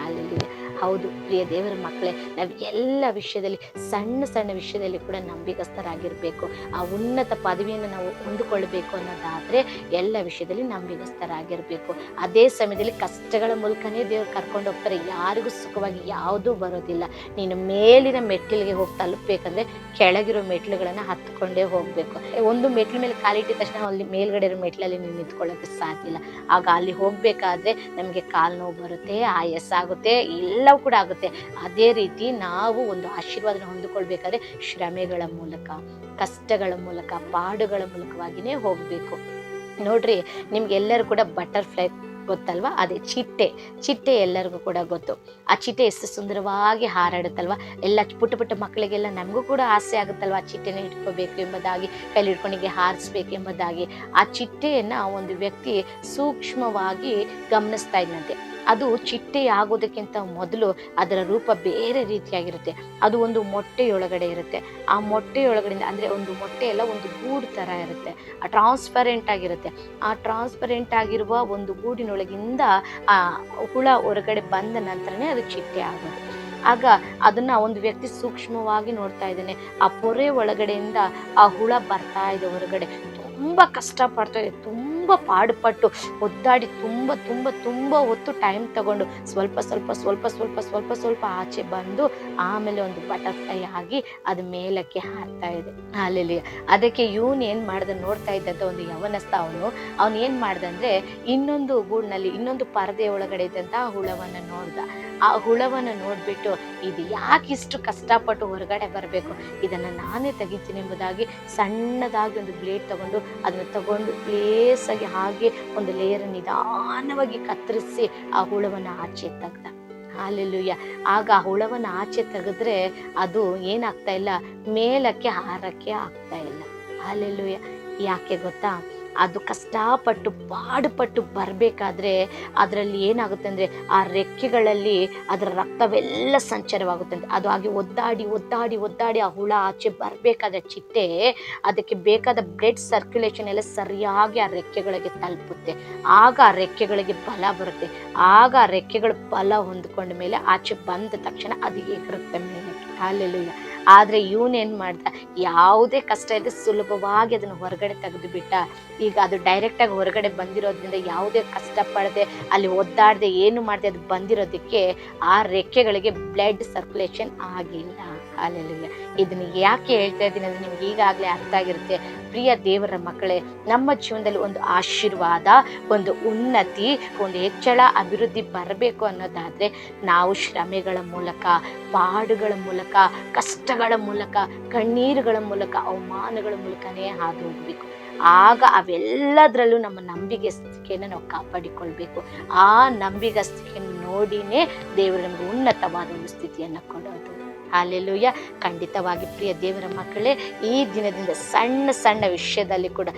ಅಲ್ಲಿ ಹೌದು ಪ್ರಿಯ ದೇವರ ಮಕ್ಕಳೇ, ನಾವು ಎಲ್ಲ ವಿಷಯದಲ್ಲಿ ಸಣ್ಣ ಸಣ್ಣ ವಿಷಯದಲ್ಲಿ ಕೂಡ ನಂಬಿಗಸ್ತರಾಗಿರ್ಬೇಕು. ಆ ಉನ್ನತ ಪದವಿಯನ್ನು ನಾವು ಹೊಂದಿಕೊಳ್ಬೇಕು ಅನ್ನೋದಾದ್ರೆ ಎಲ್ಲ ವಿಷಯದಲ್ಲಿ ನಂಬಿಗಸ್ತರಾಗಿರ್ಬೇಕು. ಅದೇ ಸಮಯದಲ್ಲಿ ಕಷ್ಟಗಳ ಮೂಲಕನೇ ದೇವರು ಕರ್ಕೊಂಡು ಹೋಗ್ತಾರೆ. ಯಾರಿಗೂ ಸುಖವಾಗಿ ಯಾವುದೂ ಬರೋದಿಲ್ಲ. ನೀನು ಮೇಲಿನ ಮೆಟ್ಟಿಲಿಗೆ ಹೋಗಿ ತಲುಪಬೇಕಂದ್ರೆ ಕೆಳಗಿರೋ ಮೆಟ್ಲುಗಳನ್ನ ಹತ್ಕೊಂಡೇ ಹೋಗ್ಬೇಕು. ಒಂದು ಮೆಟ್ಲ ಮೇಲೆ ಕಾಲಿಟ್ಟಿದ ತಕ್ಷಣ ಅಲ್ಲಿ ಮೇಲ್ಗಡೆ ಇರೋ ಮೆಟ್ಲಲ್ಲಿ ನೀವು ನಿಂತ್ಕೊಳ್ಳೋಕೆ ಸಾಧ್ಯ ಇಲ್ಲ. ಆಗ ಅಲ್ಲಿ ಹೋಗ್ಬೇಕಾದ್ರೆ ನಮಗೆ ಕಾಲು ನೋವು ಬರುತ್ತೆ, ಆಯಾಸ ಆಗುತ್ತೆ, ಎಲ್ಲವೂ ಕೂಡ ಆಗುತ್ತೆ. ಅದೇ ರೀತಿ ನಾವು ಒಂದು ಆಶೀರ್ವಾದನ ಹೊಂದಿಕೊಳ್ಬೇಕಾದ್ರೆ ಶ್ರಮೆಗಳ ಮೂಲಕ, ಕಷ್ಟಗಳ ಮೂಲಕ, ಪಾಡುಗಳ ಮೂಲಕವಾಗಿನೇ ಹೋಗ್ಬೇಕು. ನೋಡ್ರಿ, ನಿಮ್ಗೆಲ್ಲರೂ ಕೂಡ ಬಟರ್ಫ್ಲೈ ಗೊತ್ತಲ್ವಾ? ಅದೇ ಚಿಟ್ಟೆ ಎಲ್ಲರಿಗೂ ಕೂಡ ಗೊತ್ತು. ಆ ಚಿಟ್ಟೆ ಎಷ್ಟು ಸುಂದರವಾಗಿ ಹಾರಾಡುತ್ತಲ್ವ. ಎಲ್ಲ ಪುಟ್ಟ ಪುಟ್ಟ ಮಕ್ಕಳಿಗೆಲ್ಲ ನಮಗೂ ಕೂಡ ಆಸೆ ಆಗುತ್ತಲ್ವ, ಆ ಚಿಟ್ಟೆನ ಇಟ್ಕೋಬೇಕು ಎಂಬುದಾಗಿ, ಕೈಲಿ ಹಿಡ್ಕೊಂಡಿಗೆ ಹಾರಿಸ್ಬೇಕು ಎಂಬುದಾಗಿ. ಆ ಚಿಟ್ಟೆಯನ್ನ ಒಂದು ವ್ಯಕ್ತಿ ಸೂಕ್ಷ್ಮವಾಗಿ ಗಮನಿಸ್ತಾ ಇದ್ದಂತೆ. ಅದು ಚಿಟ್ಟೆ ಆಗೋದಕ್ಕಿಂತ ಮೊದಲು ಅದರ ರೂಪ ಬೇರೆ ರೀತಿಯಾಗಿರುತ್ತೆ. ಅದು ಒಂದು ಮೊಟ್ಟೆಯೊಳಗಡೆ ಇರುತ್ತೆ. ಆ ಮೊಟ್ಟೆಯೊಳಗಡೆಯಿಂದ ಅಂದರೆ ಒಂದು ಮೊಟ್ಟೆ ಎಲ್ಲ ಒಂದು ಗೂಡು ಥರ ಇರುತ್ತೆ, ಟ್ರಾನ್ಸ್ಪರೆಂಟ್ ಆಗಿರುತ್ತೆ. ಆ ಟ್ರಾನ್ಸ್ಪರೆಂಟ್ ಆಗಿರುವ ಒಂದು ಗೂಡಿನೊಳಗಿಂದ ಆ ಹುಳ ಹೊರಗಡೆ ಬಂದ ನಂತರನೇ ಅದು ಚಿಟ್ಟೆ ಆಗೋದು. ಆಗ ಅದನ್ನ ಒಂದು ವ್ಯಕ್ತಿ ಸೂಕ್ಷ್ಮವಾಗಿ ನೋಡ್ತಾ ಇದ್ದಾನೆ. ಆ ಪೊರೆ ಒಳಗಡೆಯಿಂದ ಆ ಹುಳ ಬರ್ತಾ ಇದೆ ಹೊರಗಡೆ. ತುಂಬ ಕಷ್ಟಪಡ್ತಾ ಇದೆ, ತುಂಬ ಪಾಡುಪಟ್ಟು ಒದ್ದಾಡಿ ತುಂಬ ಹೊತ್ತು ಟೈಮ್ ತಗೊಂಡು ಸ್ವಲ್ಪ ಆಚೆ ಬಂದು ಆಮೇಲೆ ಒಂದು ಬಟರ್ಫ್ಲೈ ಆಗಿ ಅದು ಮೇಲಕ್ಕೆ ಹಾರ್ತಾ ಇದೆ. ಅಲ್ಲಿ ಅದಕ್ಕೆ ಇವನು ಏನು ಮಾಡ್ದ, ನೋಡ್ತಾ ಇದ್ದಂತ ಒಂದು ಯವನಸ್ಥ ಅವನು ಏನು ಮಾಡ್ದಂದ್ರೆ ಇನ್ನೊಂದು ಗೂಡಿನಲ್ಲಿ ಇನ್ನೊಂದು ಪರದೆ ಒಳಗಡೆ ಇದ್ದಂತ ಆ ಹುಳವನ್ನು ನೋಡ್ದ. ಆ ಹುಳವನ್ನು ನೋಡ್ಬಿಟ್ಟು ಇದು ಯಾಕೆ ಇಷ್ಟು ಕಷ್ಟಪಟ್ಟು ಹೊರಗಡೆ ಬರಬೇಕು, ಇದನ್ನು ನಾನೇ ತೆಗಿತೀನಿ ಎಂಬುದಾಗಿ ಸಣ್ಣದಾಗಿ ಒಂದು ಬ್ಲೇಡ್ ತಗೊಂಡು ಪ್ಲೇಸಾಗಿ ಹಾಗೆ ಒಂದು ಲೇಯರ್ ನಿಧಾನವಾಗಿ ಕತ್ತರಿಸಿ ಆ ಹುಳವನ್ನು ಆಚೆ ತೆಗ್ದ. ಹಾಲೆಲೂಯ. ಆಗ ಆ ಹುಳವನ್ನು ಆಚೆ ತೆಗೆದ್ರೆ ಅದು ಏನಾಗ್ತಾ ಇಲ್ಲ, ಮೇಲಕ್ಕೆ ಹಾರಕ್ಕೆ ಆಗ್ತಾ ಇಲ್ಲ. ಹಾಲೆಲೂಯ. ಯಾಕೆ ಗೊತ್ತಾ? ಅದು ಕಷ್ಟಪಟ್ಟು ಪಾಡುಪಟ್ಟು ಬರಬೇಕಾದ್ರೆ ಅದರಲ್ಲಿ ಏನಾಗುತ್ತೆ ಅಂದರೆ ಆ ರೆಕ್ಕೆಗಳಲ್ಲಿ ಅದರ ರಕ್ತವೆಲ್ಲ ಸಂಚಾರವಾಗುತ್ತಂತೆ. ಅದು ಹಾಗೆ ಒದ್ದಾಡಿ ಆ ಹುಳ ಆಚೆ ಬರಬೇಕಾದ್ರೆ ಚಿಟ್ಟೆ ಅದಕ್ಕೆ ಬೇಕಾದ ಬ್ಲಡ್ ಸರ್ಕ್ಯುಲೇಷನ್ ಎಲ್ಲ ಸರಿಯಾಗಿ ಆ ರೆಕ್ಕೆಗಳಿಗೆ ತಲುಪುತ್ತೆ. ಆಗ ಆ ರೆಕ್ಕೆಗಳಿಗೆ ಬಲ ಬರುತ್ತೆ. ಆಗ ಆ ರೆಕ್ಕೆಗಳ ಬಲ ಹೊಂದ್ಕೊಂಡ ಮೇಲೆ ಆಚೆ ಬಂದ ತಕ್ಷಣ ಅದು ಎಗರುತ್ತೆ ಮೇಲಕ್ಕೆ. ಹಾಲೆಲೂಯ. ಆದರೆ ಇವನೇನು ಮಾಡ್ದ, ಯಾವುದೇ ಕಷ್ಟ ಇದೆ ಸುಲಭವಾಗಿ ಅದನ್ನು ಹೊರಗಡೆ ತೆಗೆದು ಬಿಟ್ಟ. ಈಗ ಅದು ಡೈರೆಕ್ಟಾಗಿ ಹೊರಗಡೆ ಬಂದಿರೋದ್ರಿಂದ ಯಾವುದೇ ಕಷ್ಟಪಡದೆ ಅಲ್ಲಿ ಒದ್ದಾಡದೆ ಏನು ಮಾಡದೆ ಅದು ಬಂದಿರೋದಕ್ಕೆ ಆ ರೆಕ್ಕೆಗಳಿಗೆ ಬ್ಲಡ್ ಸರ್ಕ್ಯುಲೇಷನ್ ಆಗಿಲ್ಲ. ಹಾಲೆಲೂಯ. ಇದನ್ನ ಯಾಕೆ ಹೇಳ್ತಾ ಇದ್ದೀನಿ ಅಂದರೆ ನಿಮ್ಗೆ ಈಗಾಗಲೇ ಅರ್ಥ ಆಗಿರುತ್ತೆ. ಪ್ರಿಯ ದೇವರ ಮಕ್ಕಳೇ, ನಮ್ಮ ಜೀವನದಲ್ಲಿ ಒಂದು ಆಶೀರ್ವಾದ, ಒಂದು ಉನ್ನತಿ, ಒಂದು ಹೆಚ್ಚಳ, ಅಭಿವೃದ್ಧಿ ಬರಬೇಕು ಅನ್ನೋದಾದರೆ ನಾವು ಶ್ರಮೆಗಳ ಮೂಲಕ, ಪಾಡುಗಳ ಮೂಲಕ, ಕಷ್ಟಗಳ ಮೂಲಕ, ಕಣ್ಣೀರುಗಳ ಮೂಲಕ, ಅವಮಾನಗಳ ಮೂಲಕನೇ ಹಾದು ಹೋಗಬೇಕು. ಆಗ ಅವೆಲ್ಲದರಲ್ಲೂ ನಮ್ಮ ನಂಬಿಗಸ್ತಿಕೆಯನ್ನು ನಾವು ಕಾಪಾಡಿಕೊಳ್ಬೇಕು. ಆ ನಂಬಿಗಸ್ತಿಕೆಯನ್ನು ನೋಡಿನೇ ದೇವರು ನಮಗೆ ಉನ್ನತವಾದ ಒಂದು ಸ್ಥಿತಿಯನ್ನು ಕೊಡೋದು. ಹಾಲೆಲೂಯ. ಖಂಡಿತವಾಗಿ ಪ್ರಿಯ ದೇವರ ಮಕ್ಕಳೇ, ಈ ದಿನದಿಂದ ಸಣ್ಣ ವಿಷಯದಲ್ಲಿ ಕೂಡ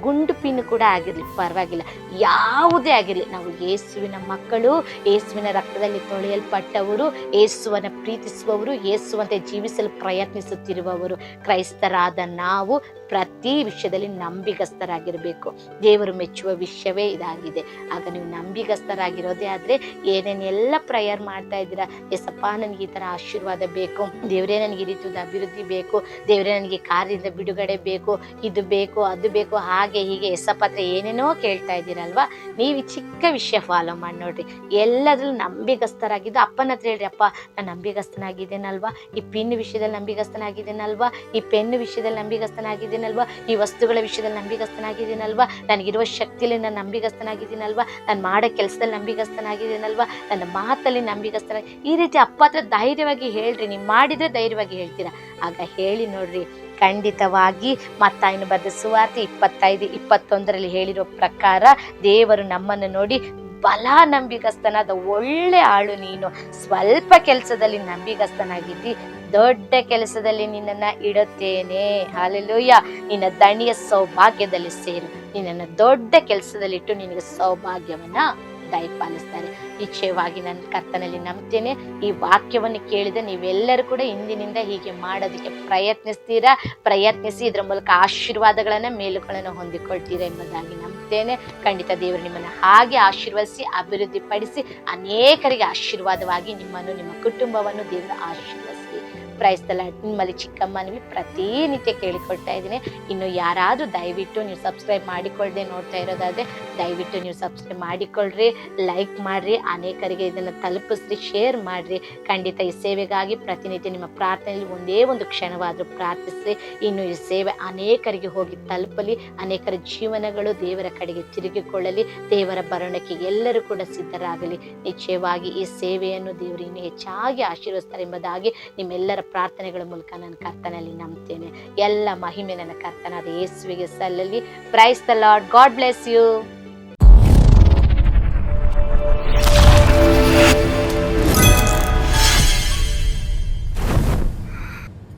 ಗುಂಡು ಪಿನ್ನು ಕೂಡ ಆಗಿರಲಿ ಪರವಾಗಿಲ್ಲ, ಯಾವುದೇ ಆಗಿರಲಿ, ನಾವು ಯೇಸುವಿನ ಮಕ್ಕಳು, ಯೇಸುವಿನ ರಕ್ತದಲ್ಲಿ ತೊಳೆಯಲ್ಪಟ್ಟವರು, ಯೇಸುವನ್ನ ಪ್ರೀತಿಸುವವರು, ಯೇಸುವಂತೆ ಜೀವಿಸಲು ಪ್ರಯತ್ನಿಸುತ್ತಿರುವವರು. ಕ್ರೈಸ್ತರಾದ ನಾವು ಪ್ರತಿ ವಿಷಯದಲ್ಲಿ ನಂಬಿಗಸ್ತರಾಗಿರಬೇಕು. ದೇವರು ಮೆಚ್ಚುವ ವಿಷಯವೇ ಇದಾಗಿದೆ. ಆಗ ನೀವು ನಂಬಿಗಸ್ತರಾಗಿರೋದೇ ಆದ್ರೆ ಏನೇನೆಲ್ಲ ಪ್ರೇಯರ್ ಮಾಡ್ತಾ ಇದ್ದೀರಾ, ಎಸಪ್ಪ ನನಗೆ ಈ ತರ ಆಶೀರ್ವಾದ ಬೇಕು, ದೇವರೇ ನನಗೆ ಈ ರೀತಿಯ ಅಭಿವೃದ್ಧಿ ಬೇಕು, ದೇವರೇ ನನಗೆ ಕಾರ್ಯದಿಂದ ಬಿಡುಗಡೆ ಬೇಕು, ಇದು ಬೇಕು, ಅದು ಬೇಕು, ಹಾಗೆ ಹೀಗೆ ಎಸಪ್ಪ ಹತ್ರ ಏನೇನೋ ಕೇಳ್ತಾ ಇದ್ದೀರಲ್ವಾ, ನೀವು ಈ ಚಿಕ್ಕ ವಿಷಯ ಫಾಲೋ ಮಾಡಿ ನೋಡ್ರಿ. ಎಲ್ಲದ್ರಲ್ಲೂ ನಂಬಿಗಸ್ತರಾಗಿದ್ದು ಅಪ್ಪನ ಹತ್ರ ಹೇಳ್ರಿ, ಅಪ್ಪ ನಾನು ನಂಬಿಗಸ್ತನಾಗಿದ್ದೇನಲ್ವಾ, ಈ ಪಿನ್ ವಿಷಯದಲ್ಲಿ ನಂಬಿಗಸ್ತನಾಗಿದ್ದೇನಲ್ವಾ, ಈ ಪೆನ್ ವಿಷಯದಲ್ಲಿ ನಂಬಿಗಸ್ತನಾಗಿದ್ದೇನಲ್ವಾ, ಈ ವಸ್ತುಗಳ ವಿಷಯದಲ್ಲಿ ನಂಬಿಗಸ್ತನಾಗಿದ್ದೀನಲ್ವಾ, ನನಗಿರುವ ಶಕ್ತಿಯಲ್ಲಿ ನಾನು ನಂಬಿಗಸ್ತನಾಗಿದ್ದೀನಲ್ವಾ, ನಾನು ಮಾಡೋ ಕೆಲಸದಲ್ಲಿ ನಂಬಿಗಸ್ತನಾಗಿದ್ದೀನಲ್ವಾ, ನನ್ನ ಮಾತಲ್ಲಿ ನಂಬಿಗಸ್ತನ. ಈ ರೀತಿ ಅಪ್ಪ ಹತ್ರ ಧೈರ್ಯವಾಗಿ ಹೇಳ್ರಿ. ನೀವು ಮಾಡಿದ್ರೆ ಧೈರ್ಯವಾಗಿ ಹೇಳ್ತೀರಾ. ಆಗ ಹೇಳಿ ನೋಡ್ರಿ, ಖಂಡಿತವಾಗಿ ಮತ್ತಾಯನು ಬರೆದ ಸುವಾರ್ತೆ 25:21 ಹೇಳಿರೋ ಪ್ರಕಾರ ದೇವರು ನಮ್ಮನ್ನು ನೋಡಿ, ಬಲ ನಂಬಿಗಸ್ತನಾದ ಒಳ್ಳೆ ಆಳು ನೀನು, ಸ್ವಲ್ಪ ಕೆಲಸದಲ್ಲಿ ನಂಬಿಗಸ್ತನಾಗಿದ್ದಿ, ದೊಡ್ಡ ಕೆಲಸದಲ್ಲಿ ನಿನ್ನನ್ನು ಇಡುತ್ತೇನೆ, ಹಲ್ಲೆಲೂಯಾ, ನಿನ್ನ ದಣಿಯ ಸೌಭಾಗ್ಯದಲ್ಲಿ ಸೇರು, ನಿನ್ನನ್ನು ದೊಡ್ಡ ಕೆಲಸದಲ್ಲಿಟ್ಟು ನಿನಗೆ ಸೌಭಾಗ್ಯವನ್ನ ದಯಪಾಲಿಸ್ತಾರೆ. ನಿಶ್ಚಯವಾಗಿ ನನ್ನ ಕರ್ತನಲ್ಲಿ ನಂಬ್ತೇನೆ. ಈ ವಾಕ್ಯವನ್ನು ಕೇಳಿದ ನೀವೆಲ್ಲರೂ ಕೂಡ ಇಂದಿನಿಂದ ಹೀಗೆ ಮಾಡೋದಕ್ಕೆ ಪ್ರಯತ್ನಿಸಿ ಇದರ ಮೂಲಕ ಆಶೀರ್ವಾದಗಳನ್ನ ಮೇಲುಗಳನ್ನು ಹೊಂದಿಕೊಳ್ತೀರಾ ಎಂಬುದಾಗಿ ನಂಬ್ತೇನೆ. ಖಂಡಿತ ದೇವರು ನಿಮ್ಮನ್ನು ಹಾಗೆ ಆಶೀರ್ವದಿಸಿ ಅಭಿವೃದ್ಧಿ ಪಡಿಸಿ ಅನೇಕರಿಗೆ ಆಶೀರ್ವಾದವಾಗಿ ನಿಮ್ಮನ್ನು, ನಿಮ್ಮ ಕುಟುಂಬವನ್ನು ದೇವರು ಆಶೀರ್ವದಿಸಿ. Price the lord. ನಿಮ್ಮಲ್ಲಿ ಚಿಕ್ಕಮ್ಮನಿಗೆ ಪ್ರತಿನಿತ್ಯ ಕೇಳಿಕೊಳ್ತಾ ಇದ್ದೀನಿ. ಇನ್ನು ಯಾರಾದರೂ ದಯವಿಟ್ಟು ನೀವು ಸಬ್ಸ್ಕ್ರೈಬ್ ಮಾಡಿಕೊಳ್ಳದೆ ನೋಡ್ತಾ ಇರೋದಾದ್ರೆ ದಯವಿಟ್ಟು ನೀವು ಸಬ್ಸ್ಕ್ರೈಬ್ ಮಾಡಿಕೊಳ್ಳ್ರಿ, ಲೈಕ್ ಮಾಡ್ರಿ, ಅನೇಕರಿಗೆ ಇದನ್ನು ತಲುಪಿಸ್ರಿ, ಶೇರ್ ಮಾಡ್ರಿ. ಖಂಡಿತ ಈ ಸೇವೆಗಾಗಿ ಪ್ರತಿನಿತ್ಯ ನಿಮ್ಮ ಪ್ರಾರ್ಥನೆಯಲ್ಲಿ ಒಂದೇ ಒಂದು ಕ್ಷಣವಾದರೂ ಪ್ರಾರ್ಥಿಸ್ರಿ. ಇನ್ನು ಈ ಸೇವೆ ಅನೇಕರಿಗೆ ಹೋಗಿ ತಲುಪಲಿ, ಅನೇಕರ ಜೀವನಗಳು ದೇವರ ಕಡೆಗೆ ತಿರುಗಿಕೊಳ್ಳಲಿ, ದೇವರ ಬರೋಣಕ್ಕೆ ಎಲ್ಲರೂ ಕೂಡ ಸಿದ್ಧರಾಗಲಿ. ನಿಶ್ಚಯವಾಗಿ ಈ ಸೇವೆಯನ್ನು ದೇವರು ಇನ್ನೂ ಹೆಚ್ಚಾಗಿ ಆಶೀರ್ವದಿಸ್ತಾರೆ ಎಂಬುದಾಗಿ ನಿಮ್ಮೆಲ್ಲರ ಪ್ರಾರ್ಥನೆಗಳ ಮೂಲಕ ನಾನು ಕರ್ತನಲ್ಲಿ ನಂಬ್ತೇನೆ. ಎಲ್ಲ ಮಹಿಮೆ ನನ್ನ ಕರ್ತನಾದ ಯೇಸುವಿಗೆ ಸಲ್ಲಲಿ. Praise the Lord. God bless you.